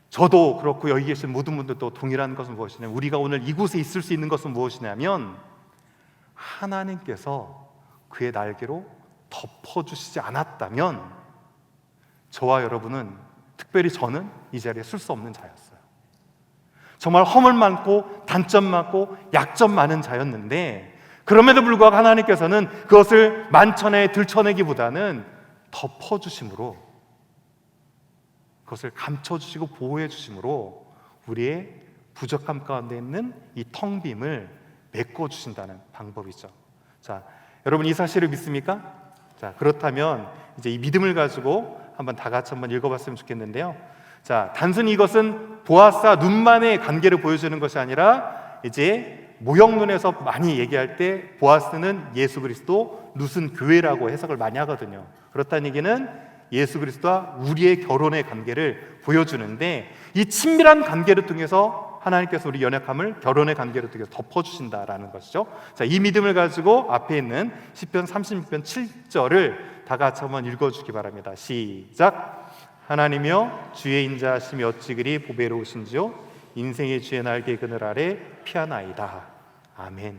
저도 그렇고 여기 계신 모든 분들도 동일한 것은 무엇이냐면 우리가 오늘 이곳에 있을 수 있는 것은 무엇이냐면 하나님께서 그의 날개로 덮어주시지 않았다면 저와 여러분은, 특별히 저는 이 자리에 쓸 수 없는 자였어요. 정말 허물 많고 단점 많고 약점 많은 자였는데 그럼에도 불구하고 하나님께서는 그것을 만천에 들춰내기보다는 덮어주심으로, 그것을 감춰주시고 보호해주심으로 우리의 부족함 가운데 있는 이 텅 빔을 메꿔주신다는 방법이죠. 자, 여러분 이 사실을 믿습니까? 자, 그렇다면 이제 이 믿음을 가지고 다 같이 한번 읽어봤으면 좋겠는데요. 자, 단순히 이것은 보아스와 눈만의 관계를 보여주는 것이 아니라 이제 모형론에서 많이 얘기할 때 보아스는 예수 그리스도, 룻은 교회라고 해석을 많이 하거든요. 그렇다는 얘기는 예수 그리스도와 우리의 결혼의 관계를 보여주는데 이 친밀한 관계를 통해서 하나님께서 우리 연약함을 결혼의 관계를 통해서 덮어주신다라는 것이죠. 자, 이 믿음을 가지고 앞에 있는 시편 36편 7절을 다 같이 한번 읽어주기 바랍니다. 시작. 하나님이여 주의 인자하심이 어찌 그리 보배로우신지요 인생의 주의 날개 그늘 아래 피하나이다. 아멘.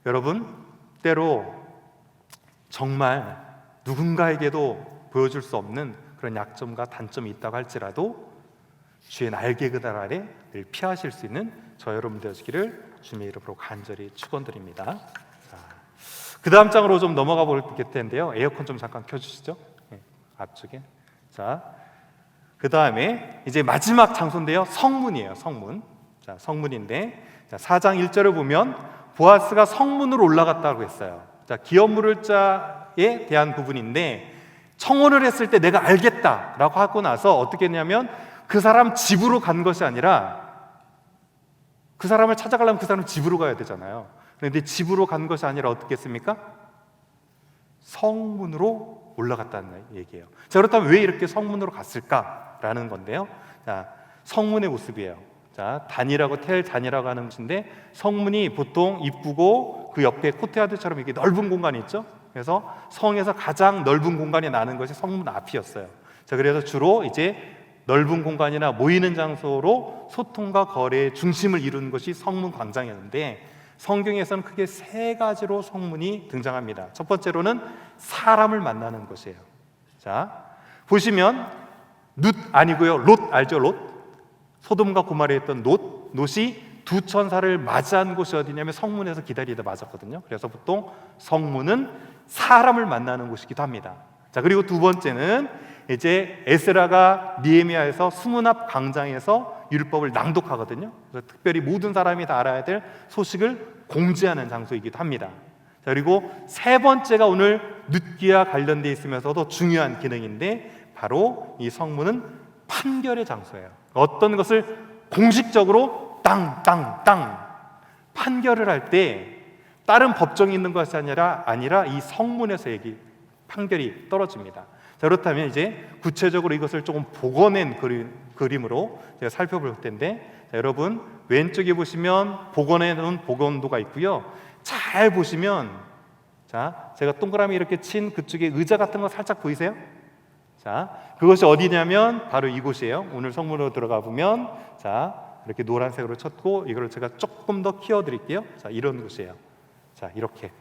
여러분, 때로 정말 누군가에게도 보여줄 수 없는 그런 약점과 단점이 있다고 할지라도 주의 날개 그늘 아래 늘 피하실 수 있는 저 여러분 되시기를 주님의 이름으로 간절히 축원드립니다. 그 다음 장으로 좀 넘어가 볼 텐데요. 에어컨 좀 잠깐 켜주시죠. 네, 앞쪽에. 자, 그 다음에 이제 마지막 장소인데요. 성문이에요. 성문. 자, 성문인데 자, 4장 1절을 보면 보아스가 성문으로 올라갔다고 했어요. 자, 기업 물을 자에 대한 부분인데 청혼을 했을 때 내가 알겠다라고 하고 나서 어떻게 했냐면 그 사람 집으로 간 것이 아니라 그 사람을 찾아가려면 그 사람 집으로 가야 되잖아요. 그런데 집으로 간 것이 아니라 어떻게 했습니까? 성문으로 올라갔다는 얘기예요. 자, 그렇다면 왜 이렇게 성문으로 갔을까라는 건데요. 자, 성문의 모습이에요. 자, 단이라고 텔 단이라고 하는 것인데 성문이 보통 입구고 그 옆에 코트야드처럼 이렇게 넓은 공간이 있죠. 그래서 성에서 가장 넓은 공간이 나는 것이 성문 앞이었어요. 자, 그래서 주로 이제 넓은 공간이나 모이는 장소로 소통과 거래의 중심을 이루는 것이 성문 광장이었는데 성경에서는 크게 세 가지로 성문이 등장합니다. 첫 번째로는 사람을 만나는 곳이에요. 자, 보시면 룻 아니고요. 롯 알죠? 롯. 소돔과 고모라에 있던 롯이 두 천사를 맞이한 곳이 어디냐면 성문에서 기다리다 맞았거든요. 그래서 보통 성문은 사람을 만나는 곳이기도 합니다. 자, 그리고 두 번째는 이제 에스라가 느헤미야에서 수문 앞 광장에서 율법을 낭독하거든요. 그래서 특별히 모든 사람이 다 알아야 될 소식을 공지하는 장소이기도 합니다. 자, 그리고 세 번째가 오늘 룻기와 관련되어 있으면서도 중요한 기능인데 바로 이 성문은 판결의 장소예요. 어떤 것을 공식적으로 땅 판결을 할 때 다른 법정이 있는 것이 아니라 이 성문에서 판결이 떨어집니다. 자, 그렇다면 이제 구체적으로 이것을 조금 복원한 그림으로 제가 살펴볼 텐데, 자, 여러분 왼쪽에 보시면 복원해 놓은 복원도가 있고요. 잘 보시면, 자, 제가 동그라미 이렇게 친 그쪽에 의자 같은 거 살짝 보이세요? 자, 그것이 어디냐면 바로 이곳이에요. 오늘 성문으로 들어가 보면, 자, 이렇게 노란색으로 쳤고 이걸 제가 조금 더 키워드릴게요. 자, 이런 곳이에요. 자, 이렇게.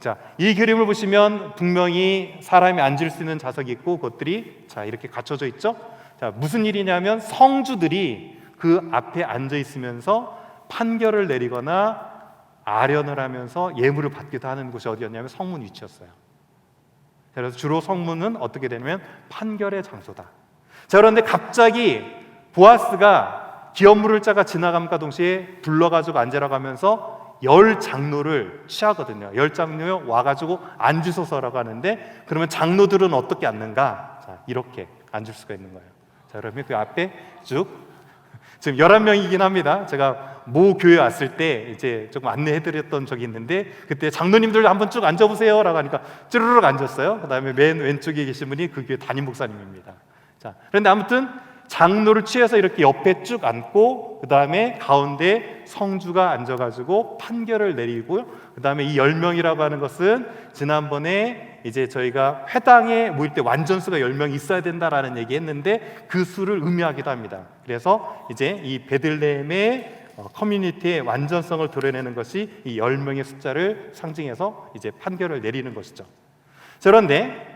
자, 이 그림을 보시면 분명히 사람이 앉을 수 있는 좌석이 있고 그것들이 자 이렇게 갖춰져 있죠. 자, 무슨 일이냐면 성주들이 그 앞에 앉아 있으면서 판결을 내리거나 아련을 하면서 예물을 받기도 하는 곳이 어디였냐면 성문 위치였어요. 그래서 주로 성문은 어떻게 되냐면 판결의 장소다. 자, 그런데 갑자기 보아스가 기업물을 짜가 지나감과 동시에 불러가지고 앉으라고 하면서 10장로를 취하거든요. 10장로 와가지고 앉으소서라고 하는데, 그러면 장로들은 어떻게 앉는가? 자, 이렇게 앉을 수가 있는 거예요. 자, 그러면 그 앞에 쭉 지금 11명이긴 합니다. 제가 모 교회 왔을 때 이제 조금 안내해드렸던 적이 있는데, 그때 장로님들 한번 쭉 앉아보세요라고 하니까 쭈르륵 앉았어요. 그 다음에 맨 왼쪽에 계신 분이 그 교회 담임 목사님입니다. 자, 그런데 아무튼 장로를 취해서 이렇게 옆에 쭉 앉고 그 다음에 가운데 성주가 앉아가지고 판결을 내리고요. 그 다음에 이 10명이라고 하는 것은 지난번에 이제 저희가 회당에 모일 때 완전수가 10명 있어야 된다라는 얘기했는데 그 수를 의미하기도 합니다. 그래서 이제 이 베들레헴의 커뮤니티의 완전성을 드러내는 것이 이 10명의 숫자를 상징해서 이제 판결을 내리는 것이죠. 그런데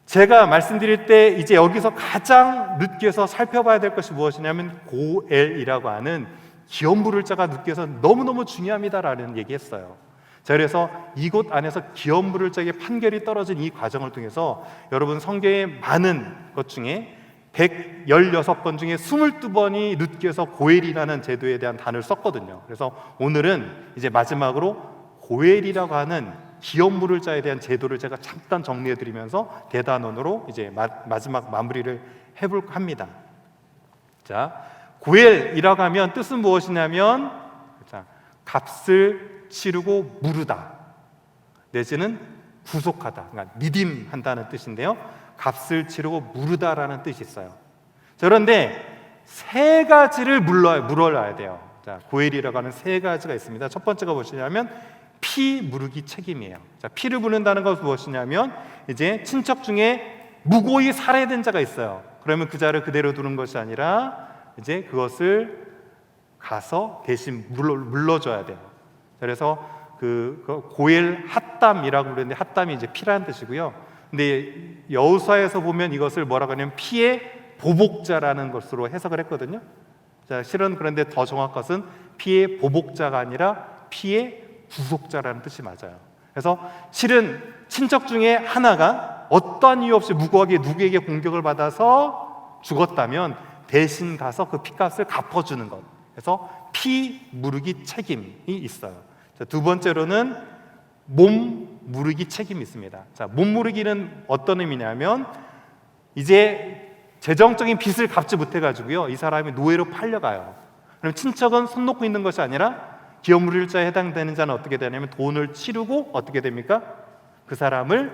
제가 말씀드릴 때 이제 여기서 가장 룻기에서 살펴봐야 될 것이 무엇이냐면 고엘이라고 하는 기업물을 짜가 룻기에서 너무너무 중요합니다라는 얘기했어요. 자, 그래서 이곳 안에서 기업물을 짜게 판결이 떨어진 이 과정을 통해서 여러분 성경의 많은 것 중에 116번 중에 22번이 룻기에서 고엘이라는 제도에 대한 단어를 썼거든요. 그래서 오늘은 이제 마지막으로 고엘이라고 하는 기업물을 짜에 대한 제도를 제가 잠깐 정리해드리면서 대단원으로 이제 마지막 마무리를 해볼까 합니다. 자, 고엘이라고 하면 뜻은 무엇이냐면, 자, 값을 치르고 무르다 내지는 구속하다, 그러니까 리딤한다는 뜻인데요. 값을 치르고 무르다라는 뜻이 있어요. 자, 그런데 세 가지를 물어야 돼요. 자, 고엘이라고 하는 세 가지가 있습니다. 첫 번째가 무엇이냐면 피 무르기 책임이에요. 자, 피를 부른다는 것은 무엇이냐면 이제 친척 중에 무고히 살해된 자가 있어요. 그러면 그 자를 그대로 두는 것이 아니라 이제 그것을 가서 대신 물러줘야 돼요. 그래서 그 고엘 핫담이라고 그러는데 핫담이 이제 피라는 뜻이고요. 근데 여호수아에서 보면 이것을 뭐라고 하냐면 피의 보복자라는 것으로 해석을 했거든요. 자, 실은 그런데 더 정확한 것은 피의 보복자가 아니라 피의 구속자라는 뜻이 맞아요. 그래서 실은 친척 중에 하나가 어떠한 이유 없이 무고하게 누구에게 공격을 받아서 죽었다면 대신 가서 그 피값을 갚아주는 것. 그래서 피 무르기 책임이 있어요. 자, 두 번째로는 몸 무르기 책임이 있습니다. 자, 몸 무르기는 어떤 의미냐면 이제 재정적인 빚을 갚지 못해가지고요, 이 사람이 노예로 팔려가요. 그럼 친척은 손 놓고 있는 것이 아니라 기업물자에 해당되는 자는 어떻게 되냐면 돈을 치르고 어떻게 됩니까? 그 사람을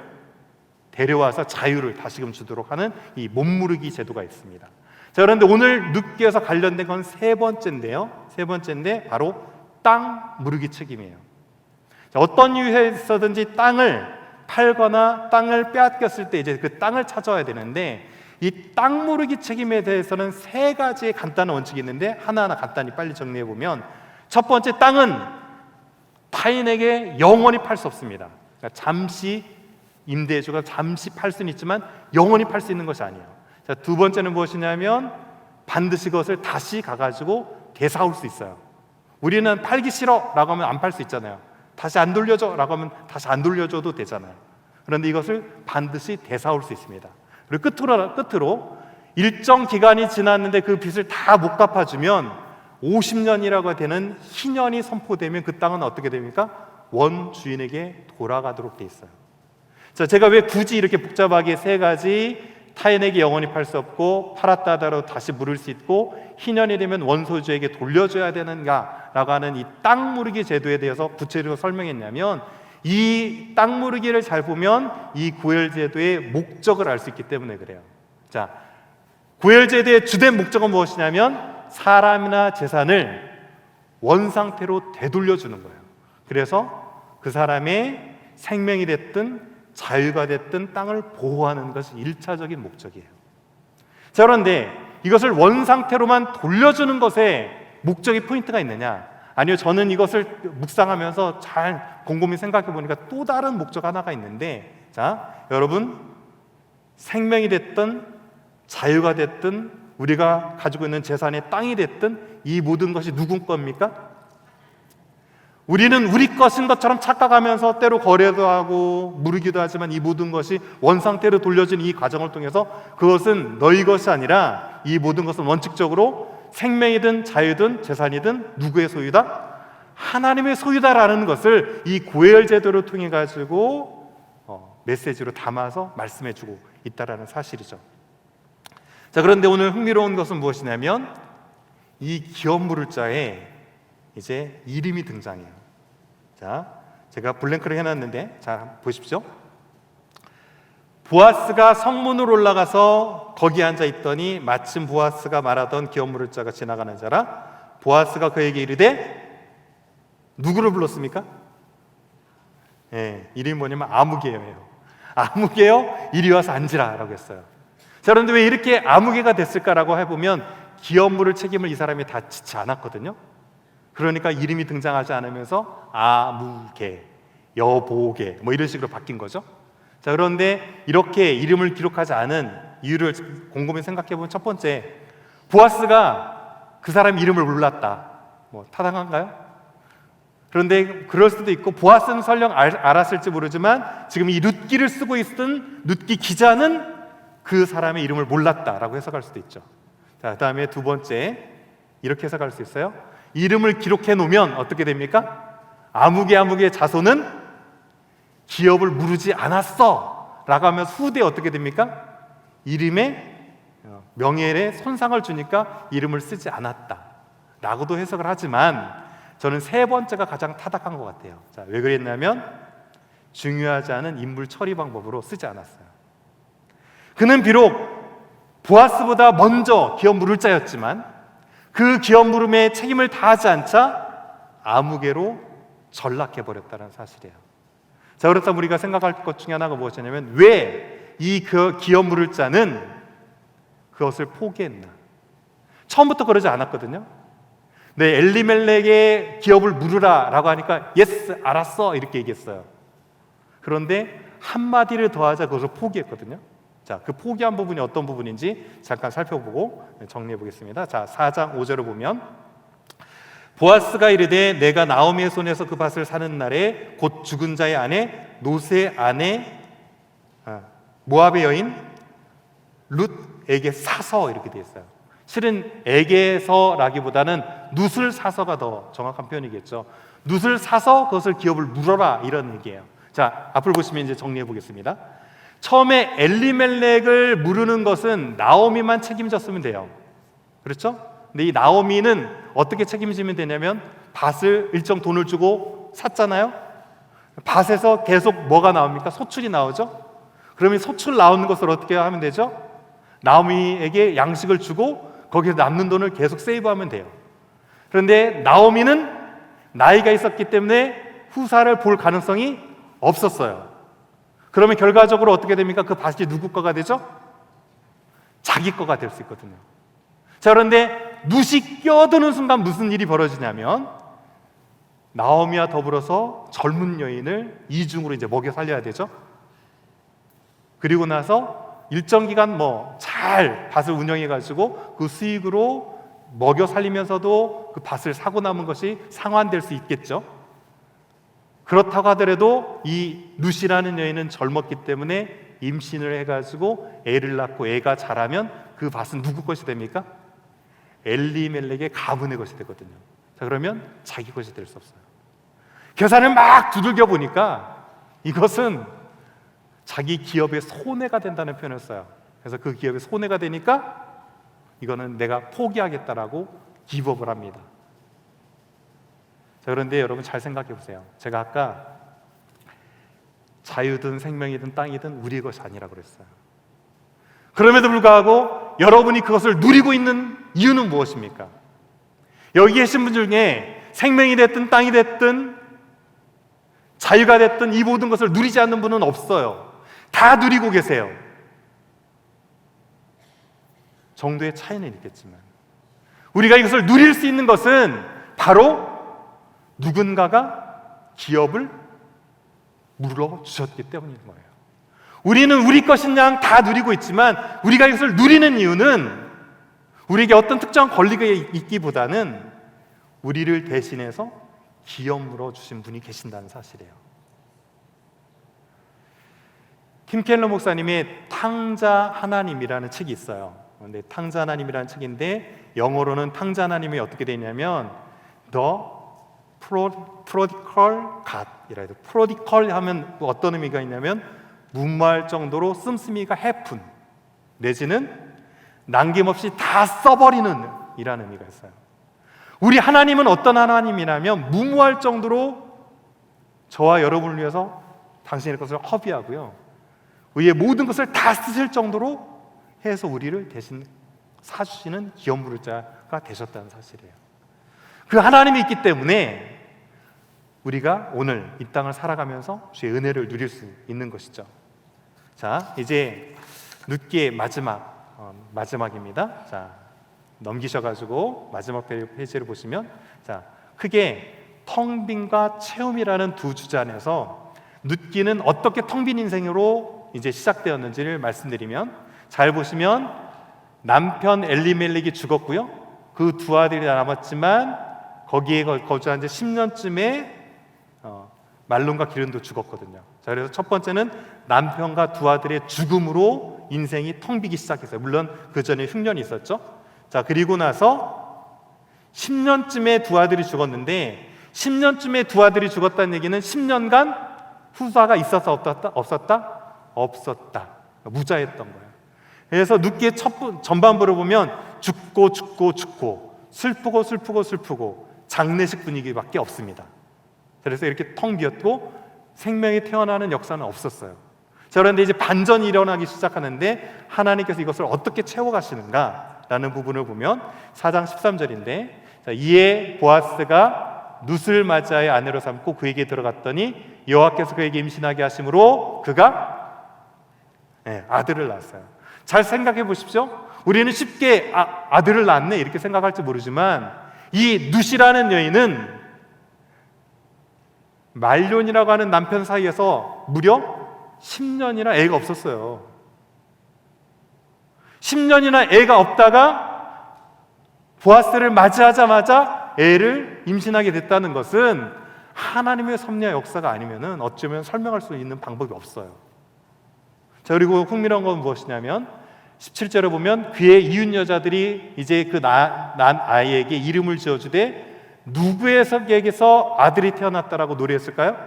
데려와서 자유를 다시금 주도록 하는 이 몸무르기 제도가 있습니다. 자, 그런데 오늘 룻기에서 관련된 건 세 번째인데요. 세 번째인데 바로 땅 무르기 책임이에요. 자, 어떤 이유에서든지 땅을 팔거나 땅을 빼앗겼을 때 이제 그 땅을 찾아와야 되는데 이 땅 무르기 책임에 대해서는 세 가지의 간단한 원칙이 있는데 하나하나 간단히 빨리 정리해 보면, 첫 번째, 땅은 타인에게 영원히 팔 수 없습니다. 그러니까 잠시 임대주가 잠시 팔 수는 있지만 영원히 팔 수 있는 것이 아니에요. 자, 두 번째는 무엇이냐면 반드시 그것을 다시 가가지고 되사올 수 있어요. 우리는 팔기 싫어라고 하면 안 팔 수 있잖아요. 다시 안 돌려줘라고 하면 다시 안 돌려줘도 되잖아요. 그런데 이것을 반드시 되사올 수 있습니다. 그리고 끝으로 일정 기간이 지났는데 그 빚을 다 못 갚아주면 50년이라고 되는 희년이 선포되면 그 땅은 어떻게 됩니까? 원 주인에게 돌아가도록 돼 있어요. 자, 제가 왜 굳이 이렇게 복잡하게 세 가지 타인에게 영원히 팔 수 없고 팔았다 하더라도 다시 물을 수 있고 희년이 되면 원소유주에게 돌려줘야 되는가라고 하는 이 땅 무르기 제도에 대해서 구체적으로 설명했냐면, 이 땅 무르기를 잘 보면 이 구엘 제도의 목적을 알 수 있기 때문에 그래요. 자, 구엘 제도의 주된 목적은 무엇이냐면 사람이나 재산을 원상태로 되돌려주는 거예요. 그래서 그 사람의 생명이 됐든 자유가 됐든 땅을 보호하는 것이 1차적인 목적이에요. 자, 그런데 이것을 원상태로만 돌려주는 것에 목적이 포인트가 있느냐? 아니요, 저는 이것을 묵상하면서 잘 곰곰이 생각해 보니까 또 다른 목적 하나가 있는데, 자, 여러분, 생명이 됐든 자유가 됐든 우리가 가지고 있는 재산의 땅이 됐든 이 모든 것이 누구 겁니까? 우리는 우리 것인 것처럼 착각하면서 때로 거래도 하고 무르기도 하지만 이 모든 것이 원상태로 돌려진 이 과정을 통해서 그것은 너희 것이 아니라 이 모든 것은 원칙적으로 생명이든 자유든 재산이든 누구의 소유다? 하나님의 소유다라는 것을 이 고엘 제도를 통해 가지고 메시지로 담아서 말씀해주고 있다라는 사실이죠. 자, 그런데 오늘 흥미로운 것은 무엇이냐면 이 기업 물을 자에 이제 이름이 등장해요. 자, 제가 블랭크를 해놨는데 자, 보십시오. 보아스가 성문으로 올라가서 거기 앉아 있더니 마침 보아스가 말하던 기업 물을 자가 지나가는 자라. 보아스가 그에게 이르되, 누구를 불렀습니까? 이름이 뭐냐면 아무개예요. 아무개여, 이리 와서 앉으라 라고 했어요. 자, 그런데 왜 이렇게 아무개가 됐을까라고 해보면 기업 물을 책임을 이 사람이 다 지지 않았거든요. 그러니까 이름이 등장하지 않으면서 아무개, 여보개 뭐 이런 식으로 바뀐 거죠. 자, 그런데 이렇게 이름을 기록하지 않은 이유를 곰곰이 생각해보면, 첫 번째, 보아스가 그 사람 이름을 몰랐다. 뭐 타당한가요? 그런데 그럴 수도 있고, 보아스는 설령 알았을지 모르지만 지금 이 룻기를 쓰고 있던 룻기 기자는 그 사람의 이름을 몰랐다라고 해석할 수도 있죠. 자, 그 다음에 두 번째, 이렇게 해석할 수 있어요. 이름을 기록해 놓으면 어떻게 됩니까? 아무개의 자손은 기업을 무르지 않았어 라고 하면 후대에 어떻게 됩니까? 이름에 명예에 손상을 주니까 이름을 쓰지 않았다 라고도 해석을 하지만, 저는 세 번째가 가장 타당한 것 같아요. 자, 왜 그랬냐면 중요하지 않은 인물 처리 방법으로 쓰지 않았어요. 그는 비록 보아스보다 먼저 기업 물을 자였지만 그 기업 물음에 책임을 다하지 않자 아무개로 전락해버렸다는 사실이에요. 자, 그렇다면 우리가 생각할 것 중에 하나가 무엇이냐면, 왜 이 기업 물을 자는 그것을 포기했나? 처음부터 그러지 않았거든요. 네, 엘리멜렉의 기업을 물으라 라고 하니까 예스, 알았어 이렇게 얘기했어요. 그런데 한마디를 더하자 그것을 포기했거든요. 자, 그 포기한 부분이 어떤 부분인지 잠깐 살펴보고 정리해 보겠습니다. 자, 4장 5절을 보면, 보아스가 이르되 내가 나오미의 손에서 그 밭을 사는 날에 곧 죽은 자의 아내 노세 아내 모압의 여인 룻에게 사서, 이렇게 되어 있어요. 실은 에게서라기보다는 룻을 사서가 더 정확한 표현이겠죠. 룻을 사서 그것을 기업을 물어라 이런 얘기예요. 자, 앞을 보시면 이제 정리해 보겠습니다. 처음에 엘리멜렉을 물으는 것은 나오미만 책임졌으면 돼요. 그렇죠? 근데 이 나오미는 어떻게 책임지면 되냐면, 밭을 일정 돈을 주고 샀잖아요. 밭에서 계속 뭐가 나옵니까? 소출이 나오죠. 그러면 소출 나오는 것을 어떻게 하면 되죠? 나오미에게 양식을 주고 거기서 남는 돈을 계속 세이브하면 돼요. 그런데 나오미는 나이가 있었기 때문에 후사를 볼 가능성이 없었어요. 그러면 결과적으로 어떻게 됩니까? 그 밭이 누구 거가 되죠? 자기 거가 될 수 있거든요. 자, 그런데 룻이 끼어드는 순간 무슨 일이 벌어지냐면, 나오미와 더불어서 젊은 여인을 이중으로 이제 먹여 살려야 되죠. 그리고 나서 일정 기간 잘 밭을 운영해 가지고 그 수익으로 먹여 살리면서도 그 밭을 사고 남은 것이 상환될 수 있겠죠. 그렇다고 하더라도 이 룻이라는 여인은 젊었기 때문에 임신을 해가지고 애를 낳고 애가 자라면 그 밭은 누구 것이 됩니까? 엘리멜렉의 가문의 것이 되거든요. 자, 그러면 자기 것이 될 수 없어요. 계산을 막 두들겨 보니까 이것은 자기 기업의 손해가 된다는 표현을 써요. 그래서 그 기업의 손해가 되니까 이거는 내가 포기하겠다라고 기법을 합니다. 자, 그런데 여러분 잘 생각해 보세요. 제가 아까 자유든 생명이든 땅이든 우리의 것이 아니라고 그랬어요. 그럼에도 불구하고 여러분이 그것을 누리고 있는 이유는 무엇입니까? 여기 계신 분 중에 생명이 됐든 땅이 됐든 자유가 됐든 이 모든 것을 누리지 않는 분은 없어요. 다 누리고 계세요. 정도의 차이는 있겠지만 우리가 이것을 누릴 수 있는 것은 바로 누군가가 기업을 물어주셨기 때문인 거예요. 우리는 우리 것인 양 다 누리고 있지만 우리가 이것을 누리는 이유는 우리에게 어떤 특정한 권리가 있기보다는 우리를 대신해서 기업 물어주신 분이 계신다는 사실이에요. 킴 켈러 목사님의 탕자 하나님이라는 책이 있어요. 근데 탕자 하나님이라는 책인데 영어로는 탕자 하나님이 어떻게 되냐면 The Prodigal God이라 해요. Prodigal 하면 어떤 의미가 있냐면 무모할 정도로 씀씀이가 해픈 내지는 남김없이 다 써버리는 이라는 의미가 있어요. 우리 하나님은 어떤 하나님이냐면 무모할 정도로 저와 여러분을 위해서 당신의 것을 허비하고요, 의의 모든 것을 다 쓰실 정도로 해서 우리를 대신 사주시는 기업 물을 자가 되셨다는 사실이에요. 그 하나님이 있기 때문에 우리가 오늘 이 땅을 살아가면서 주의 은혜를 누릴 수 있는 것이죠. 자, 이제 룻기의 마지막입니다. 자, 넘기셔가지고 마지막 페이지를 보시면, 자, 크게 텅 빈과 채움이라는 두 주제 안에서 룻기는 어떻게 텅 빈 인생으로 이제 시작되었는지를 말씀드리면, 잘 보시면 남편 엘리멜렉이 죽었고요, 그 두 아들이 남았지만 거기에 거주한 지 10년쯤에 말론과 기른도 죽었거든요. 자, 그래서 첫 번째는 남편과 두 아들의 죽음으로 인생이 텅 비기 시작했어요. 물론 그 전에 흉년이 있었죠. 자, 그리고 나서 10년쯤에 두 아들이 죽었는데, 10년쯤에 두 아들이 죽었다는 얘기는 10년간 후사가 있었다 없었다? 없었다. 무자했던 거예요. 그래서 룻기의 전반부를 보면 죽고 슬프고 장례식 분위기밖에 없습니다. 그래서 이렇게 텅 비었고 생명이 태어나는 역사는 없었어요. 자, 그런데 이제 반전이 일어나기 시작하는데 하나님께서 이것을 어떻게 채워가시는가라는 부분을 보면 4장 13절인데, 자, 이에 보아스가 룻을 맞이하여 아내로 삼고 그에게 들어갔더니 여호와께서 그에게 임신하게 하심으로 그가 아들을 낳았어요. 잘 생각해 보십시오. 우리는 쉽게 아들을 낳았네 이렇게 생각할지 모르지만 이 룻이라는 여인은 말론이라고 하는 남편 사이에서 무려 10년이나 애가 없었어요. 10년이나 애가 없다가 보아스를 맞이하자마자 애를 임신하게 됐다는 것은 하나님의 섭리와 역사가 아니면은 어쩌면 설명할 수 있는 방법이 없어요. 자, 그리고 흥미로운 건 무엇이냐면 17절에 보면 그의 이웃 여자들이 이제 그 난 아이에게 이름을 지어주되 누구에게서 아들이 태어났다라고 노래했을까요?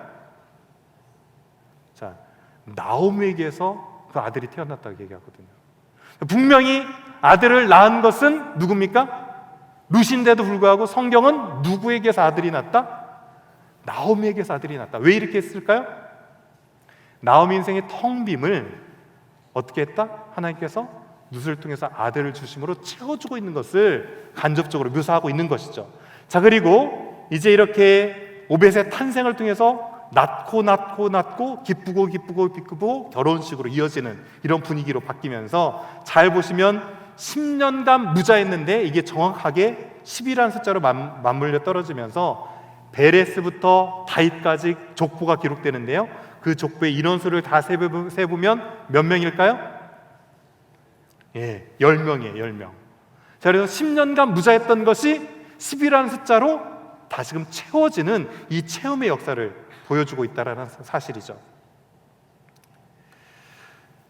자, 나오미에게서 그 아들이 태어났다고 얘기하거든요. 분명히 아들을 낳은 것은 누굽니까? 룻인데도 불구하고 성경은 누구에게서 아들이 났다? 나오미에게서 아들이 났다. 왜 이렇게 했을까요? 나오미 인생의 텅 빔을 어떻게 했다? 하나님께서 룻을 통해서 아들을 주심으로 채워주고 있는 것을 간접적으로 묘사하고 있는 것이죠. 자, 그리고 이제 이렇게 오벳의 탄생을 통해서 낳고 기쁘고 결혼식으로 이어지는 이런 분위기로 바뀌면서 잘 보시면 10년간 무자했는데 이게 정확하게 10이라는 숫자로 맞물려 떨어지면서 베레스부터 다윗까지 족보가 기록되는데요, 그 족보의 인원수를 다 세보면 몇 명일까요? 10명이에요. 10명. 자, 그래서 10년간 무자했던 것이 10이라는 숫자로 다시금 채워지는 이 체험의 역사를 보여주고 있다는 사실이죠.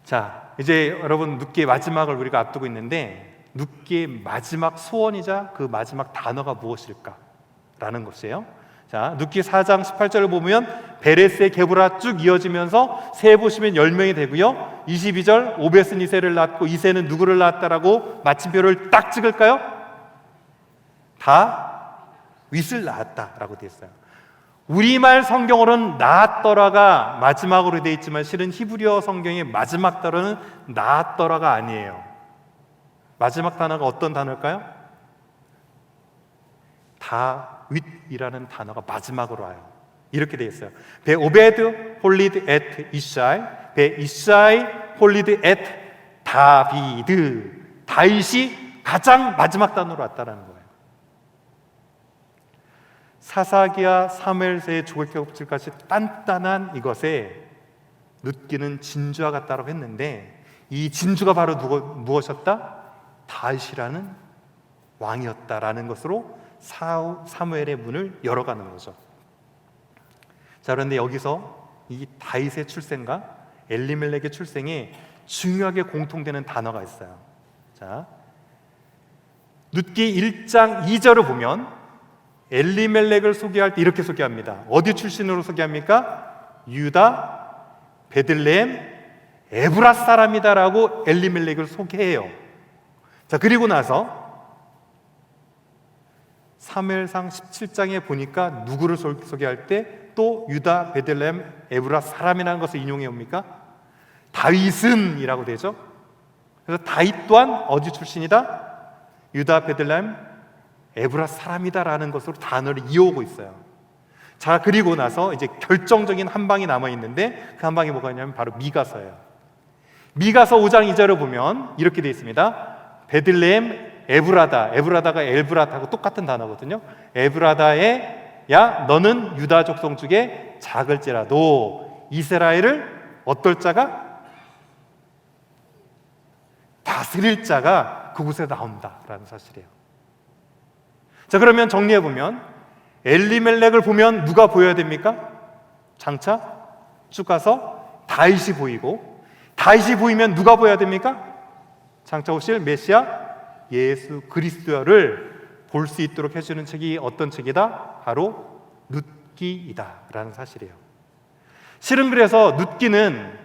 자, 이제 여러분 눕기의 마지막을 우리가 앞두고 있는데, 눕기의 마지막 소원이자 그 마지막 단어가 무엇일까? 라는 것이에요. 자, 눕기 4장 18절을 보면 베레스의 게브라 쭉 이어지면서 세 보시면 10명이 되고요, 22절 오벳은 이새를 낳았고 이새는 누구를 낳았다라고 마침표를 딱 찍을까요? 다 윗을 낳았다라고 되어 있어요. 우리말 성경으로는 낳았더라가 마지막으로 되어 있지만 실은 히브리어 성경의 마지막 단어는 낳았더라가 아니에요. 마지막 단어가 어떤 단어일까요? 다윗이라는 단어가 마지막으로 와요. 이렇게 되어 있어요. 배 오베드 홀리드 앳 이샤이, 배 이샤이 홀리드 앳 다비드. 다윗이 가장 마지막 단어로 왔다라는 거예요. 사사기야 사무엘서의 조각겹질까지 단단한 이것에 눕기는 진주와 같다라고 했는데, 이 진주가 바로 무엇이었다? 다윗이라는 왕이었다라는 것으로 사무엘의 문을 열어가는 거죠. 자, 그런데 여기서 이 다윗의 출생과 엘리멜렉의 출생에 중요하게 공통되는 단어가 있어요. 자, 눕기 1장 2절을 보면 엘리멜렉을 소개할 때 이렇게 소개합니다. 어디 출신으로 소개합니까? 유다 베들레헴 에브라 사람이다라고 엘리멜렉을 소개해요. 자, 그리고 나서 사무엘상 17장에 보니까 누구를 소개할 때 또 유다 베들레헴 에브라 사람이라는 것을 인용해 옵니까? 다윗은 이라고 되죠. 그래서 다윗 또한 어디 출신이다? 유다 베들레헴 에브라 사람이다라는 것으로 단어를 이어오고 있어요. 자, 그리고 나서 이제 결정적인 한 방이 남아 있는데, 그 한 방이 뭐가 있냐면 바로 미가서예요. 미가서 5장 2절을 보면 이렇게 되어 있습니다. 베들레헴 에브라다, 에브라다가 엘브라다하고 똑같은 단어거든요. 에브라다의 야 너는 유다 족속 중에 작을지라도 이스라엘을 어떨 자가? 다스릴 자가 그곳에 나온다라는 사실이에요. 자, 그러면 정리해보면 엘리멜렉을 보면 누가 보여야 됩니까? 장차 쭉 가서 다윗이 보이고, 다윗이 보이면 누가 보여야 됩니까? 장차 오실 메시아 예수 그리스도를 볼 수 있도록 해주는 책이 어떤 책이다? 바로 눕기이다 라는 사실이에요. 실은 그래서 눕기는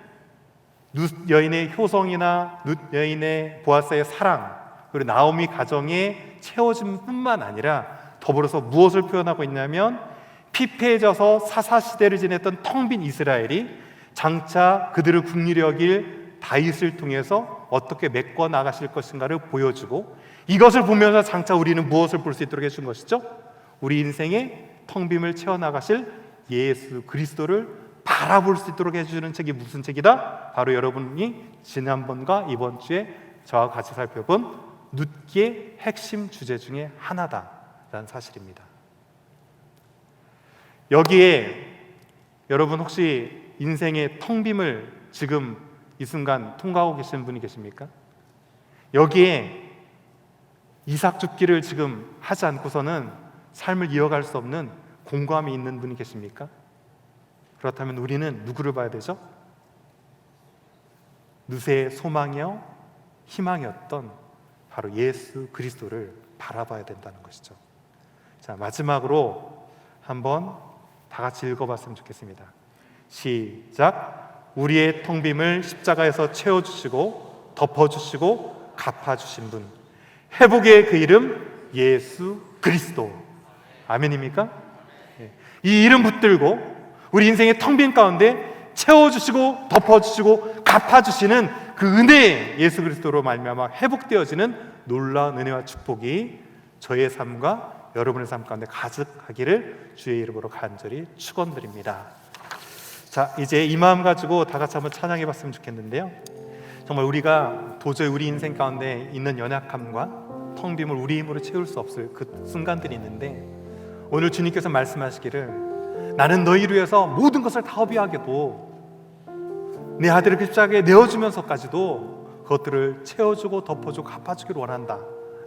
룻 여인의 효성이나 룻 여인의 보아스의 사랑, 그리고 나오미 가정의 채워짐뿐만 아니라 더불어서 무엇을 표현하고 있냐면, 피폐해져서 사사시대를 지냈던 텅 빈 이스라엘이 장차 그들을 긍휼히 여길 다윗을 통해서 어떻게 메꿔 나가실 것인가를 보여주고, 이것을 보면서 장차 우리는 무엇을 볼 수 있도록 해준 것이죠? 우리 인생의 텅 빔을 채워나가실 예수 그리스도를 바라볼 수 있도록 해주는 책이 무슨 책이다? 바로 여러분이 지난번과 이번 주에 저와 같이 살펴본 눕기의 핵심 주제 중에 하나다라는 사실입니다. 여기에 여러분 혹시 인생의 텅 빔을 지금 이 순간 통과하고 계시는 분이 계십니까? 여기에 이삭 줍기를 지금 하지 않고서는 삶을 이어갈 수 없는 공감이 있는 분이 계십니까? 그렇다면 우리는 누구를 봐야 되죠? 룻의 소망이요 희망이었던 바로 예수 그리스도를 바라봐야 된다는 것이죠. 자, 마지막으로 한번 다 같이 읽어봤으면 좋겠습니다. 시작. 우리의 텅 빔을 십자가에서 채워주시고 덮어주시고 갚아주신 분, 회복의 그 이름 예수 그리스도. 아멘입니까? 이 이름 붙들고 우리 인생의 텅 빈 가운데 채워주시고 덮어주시고 갚아주시는 그 은혜의 예수 그리스도로 말미암아 회복되어지는 놀라운 은혜와 축복이 저의 삶과 여러분의 삶 가운데 가득하기를 주의 이름으로 간절히 축원드립니다. 자, 이제 이 마음 가지고 다 같이 한번 찬양해 봤으면 좋겠는데요, 정말 우리가 도저히 우리 인생 가운데 있는 연약함과 텅 빔을 우리 힘으로 채울 수 없을 그 순간들이 있는데, 오늘 주님께서 말씀하시기를 나는 너희를 위해서 모든 것을 다 허비하게도 내 아들을 그 십자가에 내어주면서까지도 그것들을 채워주고 덮어주고 갚아주기를 원한다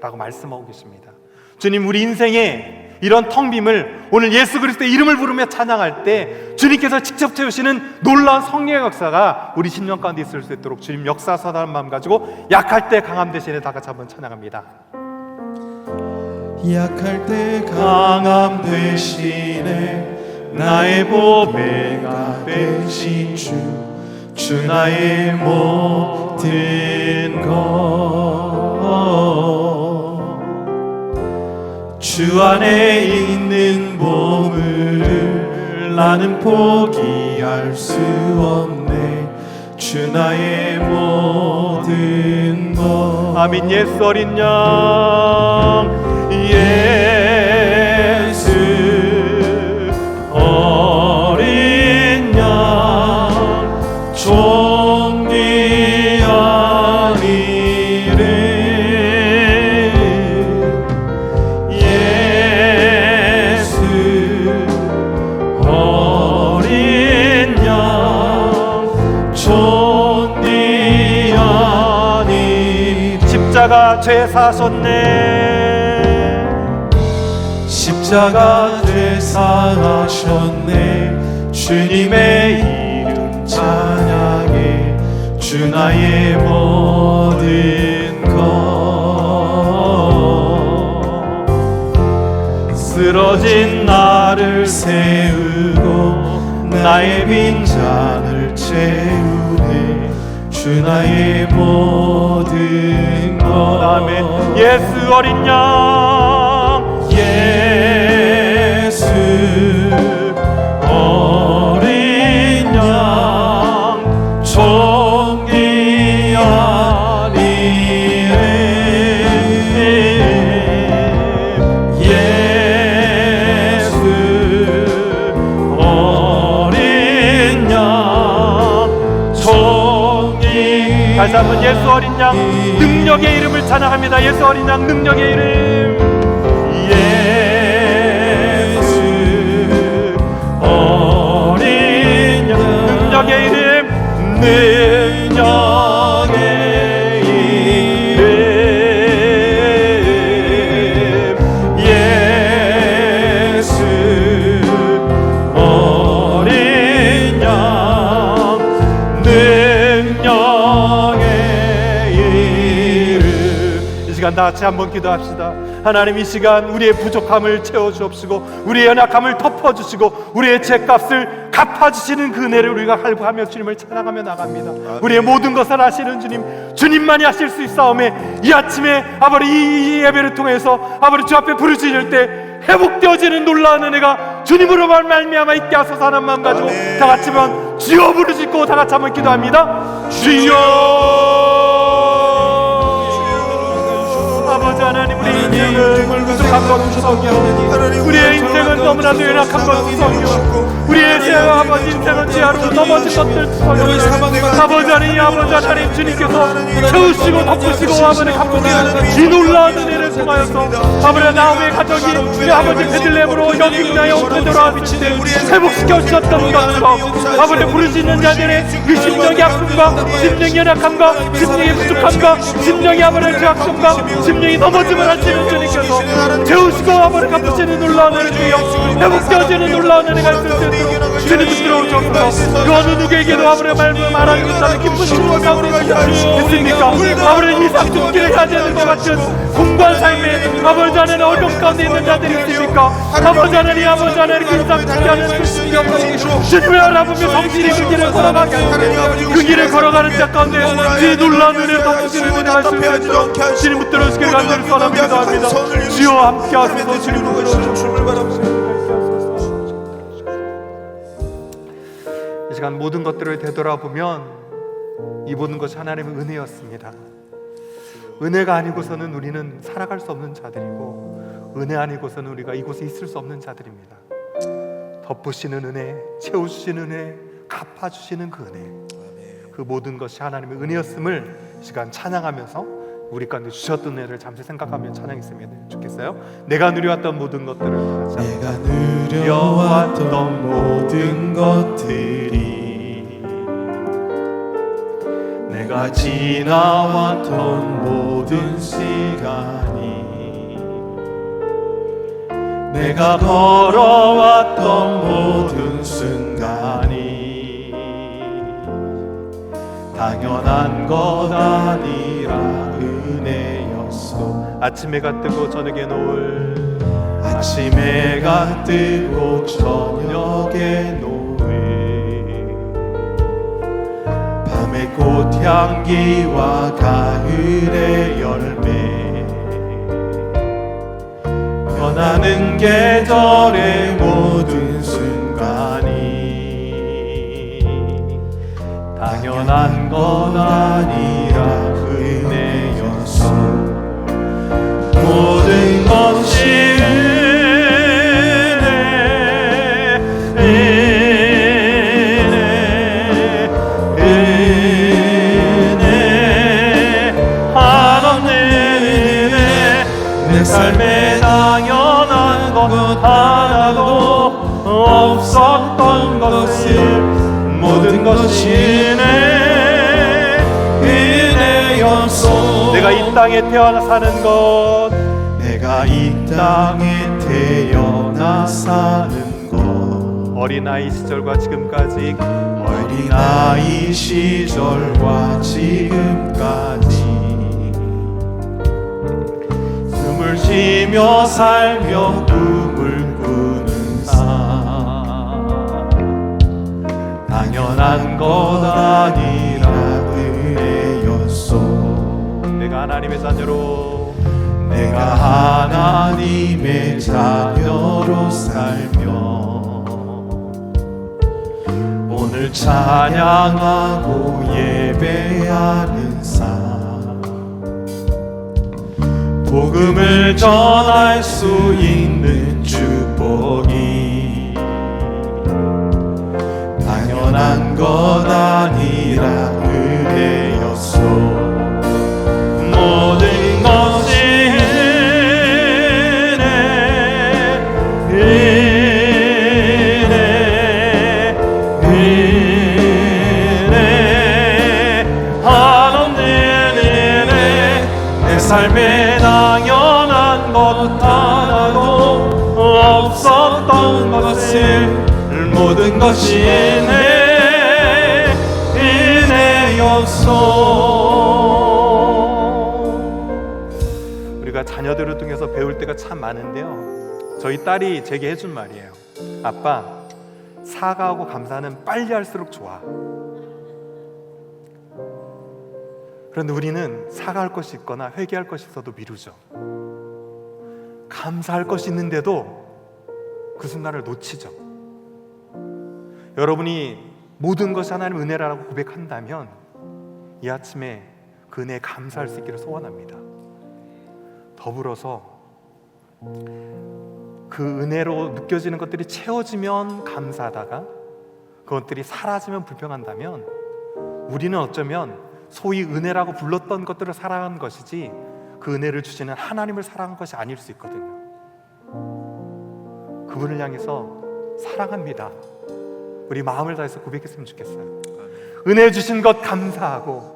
라고 말씀하고 계십니다. 주님, 우리 인생에 이런 텅 빔을 오늘 예수 그리스도의 이름을 부르며 찬양할 때 주님께서 직접 채우시는 놀라운 성령의 역사가 우리 심령 가운데 있을 수 있도록 주님 역사하사라는 마음 가지고 약할 때 강함 대신에 다 같이 한번 찬양합니다. 약할 때 강함 대신에 나의 보배가 되신 주 나의 모든 것 주 안에 있는 보물을 나는 포기할 수 없네. 주 나의 모든 것. 아멘. 예수 어린 양, 예수 어린 양 종기 아니래. 예수 어린 양 종기 아니래. 십자가 죄 사셨네. 십자가 죄 사하셨네. 주님의 이름 찬양해. 주 나의 모든 것. 쓰러진 나를 세우고 나의 빈잔을 채우네. 주 나의 모든 것. 아멘. 예수 어린 양, 예수 어린 양 종기 아니래. 예수 어린 양 종기. 다시 한번 예수 어린 양 능력의 이름을 찬양합니다. 예수 어린 양 능력의 이름. 예수 어린 양 능력의 이름. 능력의 이름. 예수 어린 양 능력의 이름. 이 시간 다 같이 한번 기도합시다. 하나님, 이 시간 우리의 부족함을 채워주옵시고 우리의 연약함을 덮어주시고 우리의 죄값을 갚아주시는 그 은혜를 우리가 할구하며 주님을 찬양하며 나갑니다. 우리의 모든 것을 아시는 주님, 주님만이 하실 수 있사오매 이 아침에 아버지 이 예배를 통해서 아버지 주 앞에 부르짖을 때 회복되어지는 놀라운 은혜가 주님으로 말미암아 있게 하소서 하는 마음 가지고 다 같이 한번 주여 부르짖고 다 같이 한번 기도합니다. 주여. 아버지 하나님, 우리 인생은 부족한 것 구석이요, 우리의 인생은 너무나도 연약한 것 구석이요, 우리의 죄와 아버지 인생은 죄하로 넘어진 것들 구석이요. 아버지 하나님, 아버지 하나님, 주님께서 채우시고 덮으시고 아버지 갚으시는 이 놀라운 은혜를 통하여서 아버지 나오의 가족이 이 아버지 베들레헴으로 여기 문화에 오게 돌아왔을 때 회복시켜 주셨던 것처럼 아버지 부르짖는 자들의 그 심령의 아픔과 심령의 연약함과 심령의 부족함과 심령의 아버지 죄악함과 심령이 넘어짐을 하시는 주님께서 채우시고 아버지 갚으시는 놀라운 은혜를 주여 회복되어지는 놀라운 은혜가 있을 수 있도록 주님 붙들어 주옵소서. 그 어느 누구에게도 아버지 말하지 못하는 기쁜 축복을 가운데 있습니까? 아버지 이상 죽기를 해야 되는 것 같은 공부한 삶에 아버지 하나님 어려움 가운데 있는 자들이 있습니까? 아버지 하나님, 아버지 하나님 그 이상 죽지 않은 그리스도의 없으니 주님을 알아보며 성실히 그 길을 걸어가게 하시고 그 길을 걸어가는 자 가운데 주의 놀라운 은혜를 덮으시는 은혜가 있을 수 있도록 주님 붙들어 주시길 간절히 소원하며 기도합니다. 주여 함께 하소서. 주님 붙들어 주시옵소서. 이 시간 모든 것들을 되돌아보면 이 모든 것이 하나님의 은혜였습니다. 은혜가 아니고서는 우리는 살아갈 수 없는 자들이고 은혜 아니고서는 우리가 이곳에 있을 수 없는 자들입니다. 덮으시는 은혜, 채우시는 은혜, 갚아주시는 그 은혜, 그 모든 것이 하나님의 은혜였음을 이 시간 찬양하면서 우리 가운데 주셨던 은혜를 잠시 생각하며 찬양했으면 좋겠어요. 내가 누려왔던 모든 것들을 내가 누려왔던 모든 것들이 내가 지나왔던 모든 시간이 내가 걸어왔던 모든 순간이 당연한 것 아니라 은혜였소. 아침 해가 뜨고 저녁에 노을, 아침 해가 뜨고 저녁에 노을, 밤의 꽃향기와 가을의 열매, 변하는 계절의 모든 순간이 당연한 건 아니라 은혜였소. 모든 것이 은혜 한없는 은혜. 내 삶에 당연한 것 하나도 없었던 것을 모든 것이 은혜였소. 내가 이 땅에 태어나 사는 것, 내가 이 땅에 태어나 사는 것, 어린아이 시절과 지금까지, 어린아이 시절과 지금까지 숨을 쉬며 살며 꿈을 꾸는 삶, 당연한 것 아니라 은혜였소. 내가 하나님의 자녀로, 내가 하나님의 자녀로 살며 오늘 찬양하고 예배하는 삶, 복음을 전할 수 있는 축복이 당연한 것 아니라 은혜였소. 모든 것이 은혜 한없는 은혜. 내 삶에 당연한 것 하나도 없었던 것을 모든 것이 은혜였소. 우리가 자녀들을 통해서 배울 때가 참 많은데요, 저희 딸이 제게 해준 말이에요. 아빠, 사과하고 감사는 빨리 할수록 좋아. 그런데 우리는 사과할 것이 있거나 회개할 것이 있어도 미루죠. 감사할 것이 있는데도 그 순간을 놓치죠. 여러분이 모든 것이 하나님의 은혜라고 고백한다면 이 아침에 그 은혜에 감사할 수 있기를 소원합니다. 더불어서 그 은혜로 느껴지는 것들이 채워지면 감사하다가 그것들이 사라지면 불평한다면 우리는 어쩌면 소위 은혜라고 불렀던 것들을 사랑한 것이지 그 은혜를 주시는 하나님을 사랑한 것이 아닐 수 있거든요. 그분을 향해서 사랑합니다, 우리 마음을 다해서 고백했으면 좋겠어요. 은혜 주신 것 감사하고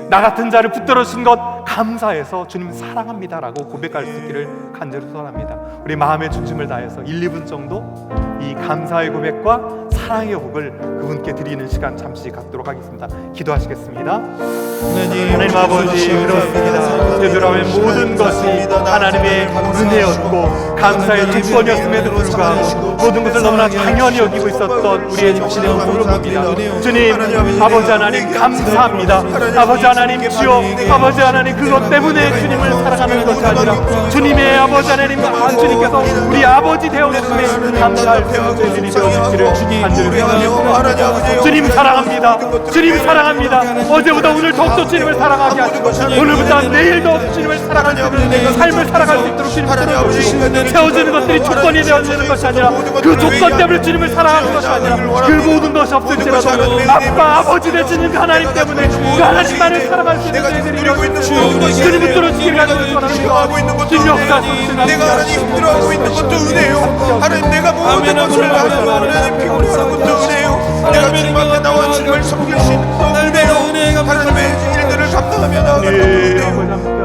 나 같은 자를 붙들어 주신 것 감사해서 주님 사랑합니다라고 고백할 수 있기를 간절히 소원합니다. 우리 마음의 중심을 다해서 1, 2분 정도 이 감사의 고백과 사랑의 곡을 그분께 드리는 시간 잠시 갖도록 하겠습니다. 기도하시겠습니다. 하나님 아버지, 그렇습니다. 되돌아온 모든 것이 하나님의 은혜였고 감사의 조건이었음에도 불구하고 모든 것을 너무나 당연히 여기고 있었던 우리의 정신의 모습을 봅니다. 주님, 아버지 하나님 감사합니다. 아버지 하나님 주여, 아버지 하나님 그것 때문에 주님을 사랑하는 것이 아니라 주님의 아버지 하나님, 주님께서 우리 아버지 되어주심에 감사할 수 있는 저희들이 되어주시기를 간절히 원합니다. 주님 사랑합니다. 주님 사랑합니다. 어제보다 오늘 더욱더 주님을 사랑하게 하시고 오늘보다 내일도 주님을 사랑할 수 있는 삶을 살아갈 수 있도록 주님 들어주시고 채워지는 것들이 조건이 되어지는 것이 아니라 그 조건 때문에 주님을 사랑하는 것이 아니라 그 모든 것이 없을지라도 아빠 아버지 되시는 그 하나님 때문에 그 하나님만을 사랑할 수 있는 저희들이 되어주시고 주님을 들어주기를 간절히 원합니다. 주님 역사하시옵소서. 내가 하나님 힘들어하고 있는 것도 은혜요. 하나님 내가 모든 것을 하나님 피곤해하는 것도 은혜요. 내가 주님 앞에 나와 주님을 섬길 수 있는 것도 은혜요. 하나님의 일들을 감당하며 나아가는 것도 은혜요.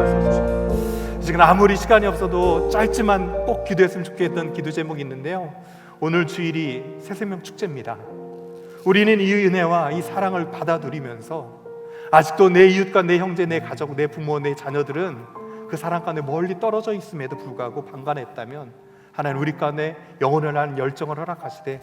아직은 아무리 시간이 없어도 짧지만 꼭 기도했으면 좋겠던 기도 제목이 있는데요, 오늘 주일이 새생명 축제입니다. 우리는 이 은혜와 이 사랑을 받아 누리면서 아직도 내 이웃과 내 형제, 내 가족, 내 부모, 내 자녀들은 그 사랑 가운데 멀리 떨어져 있음에도 불구하고 방관했다면 하나님 우리 가운데 영원을 한 열정을 허락하시되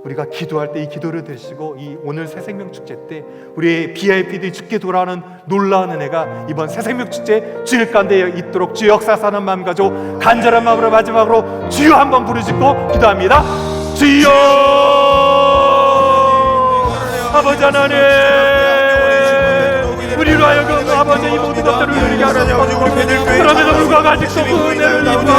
우리가 기도할 때 이 기도를 드시고 이 오늘 새생명 축제 때 우리의 BIP들이 죽게 돌아오는 놀라운 은혜가 이번 새생명 축제 주일 가운데 있도록 주 역사사는 마음 가지고 간절한 마음으로 마지막으로 주여 한번 부르짖고 기도합니다. 주여 아버지 하나님, 우리로 하여금 아버지 이 모든 것들을 누리게 하소서. 그럼에도 불구하고 아직도 그 은혜를 입고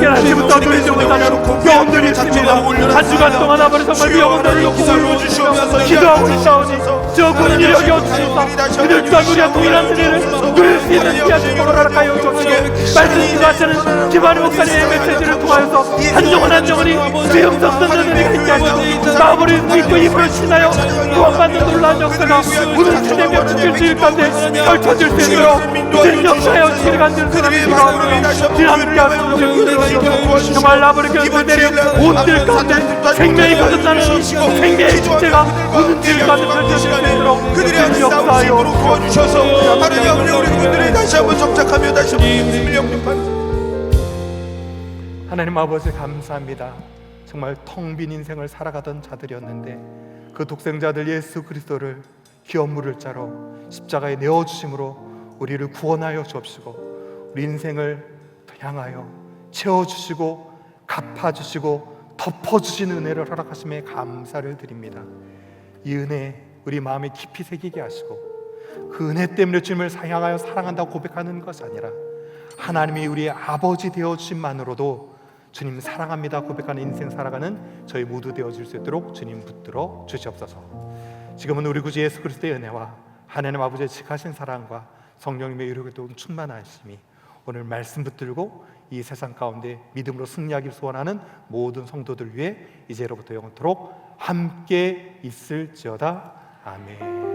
아침부터 누리지 못하는 영혼들이 있습니다. 한 주간 동안 아버지 정말 그 영혼들을 놓고 울부짖으며 기도하고 있사오니 저 군인력이 없으소서. 그들 또한 우리와 동일한 은혜를 누릴 수 있는 귀한 축복을 허락하여 주옵시고, 말씀 기도하시는 김한우 목사님의 메시지를 통하여서 한 영혼이 그 영성 던져는 은혜가 있게 하시고 마음으로 믿고 입으로 신하여 구원받는 놀라운 역사가 오늘 새생명 축제 주일 가운데 펼쳐질 수 있도록 주님 역사하여 주시기를 간절히 기도합니다. 주님 함께 하소서. 정말 아버지 그 내려 온들 가운데 생명이 거듭나는 생명의 축제가 오늘 주일 가운데 펼쳐질 수 있도록 주님 역사하여 도와주셔서 하나님 우리 분들이 다시 한번 정착하며 다시 한번 예수님을 영접하는 하나님 아버지 감사합니다. 정말 텅 빈 인생을 살아가던 자들이었는데 그 독생자들 예수 그리스도를 기업 물을 자로 십자가에 내어주심으로 우리를 구원하여 주옵시고 우리 인생을 향하여 채워주시고 갚아주시고 덮어주시는 은혜를 허락하심에 감사를 드립니다. 이 은혜 우리 마음에 깊이 새기게 하시고 그 은혜 때문에 주님을 향하여 사랑한다고 고백하는 것이 아니라 하나님이 우리의 아버지 되어주심만으로도 주님 사랑합니다 고백하는 인생 살아가는 저희 모두 되어질 수 있도록 주님 붙들어 주시옵소서. 지금은 우리 구주 예수 그리스도의 은혜와 하나님 아버지의 지극하신 사랑과 성령님의 의료도 충만하심이 오늘 말씀 붙들고 이 세상 가운데 믿음으로 승리하길 소원하는 모든 성도들 위해 이제로부터 영원토록 함께 있을지어다. 아멘.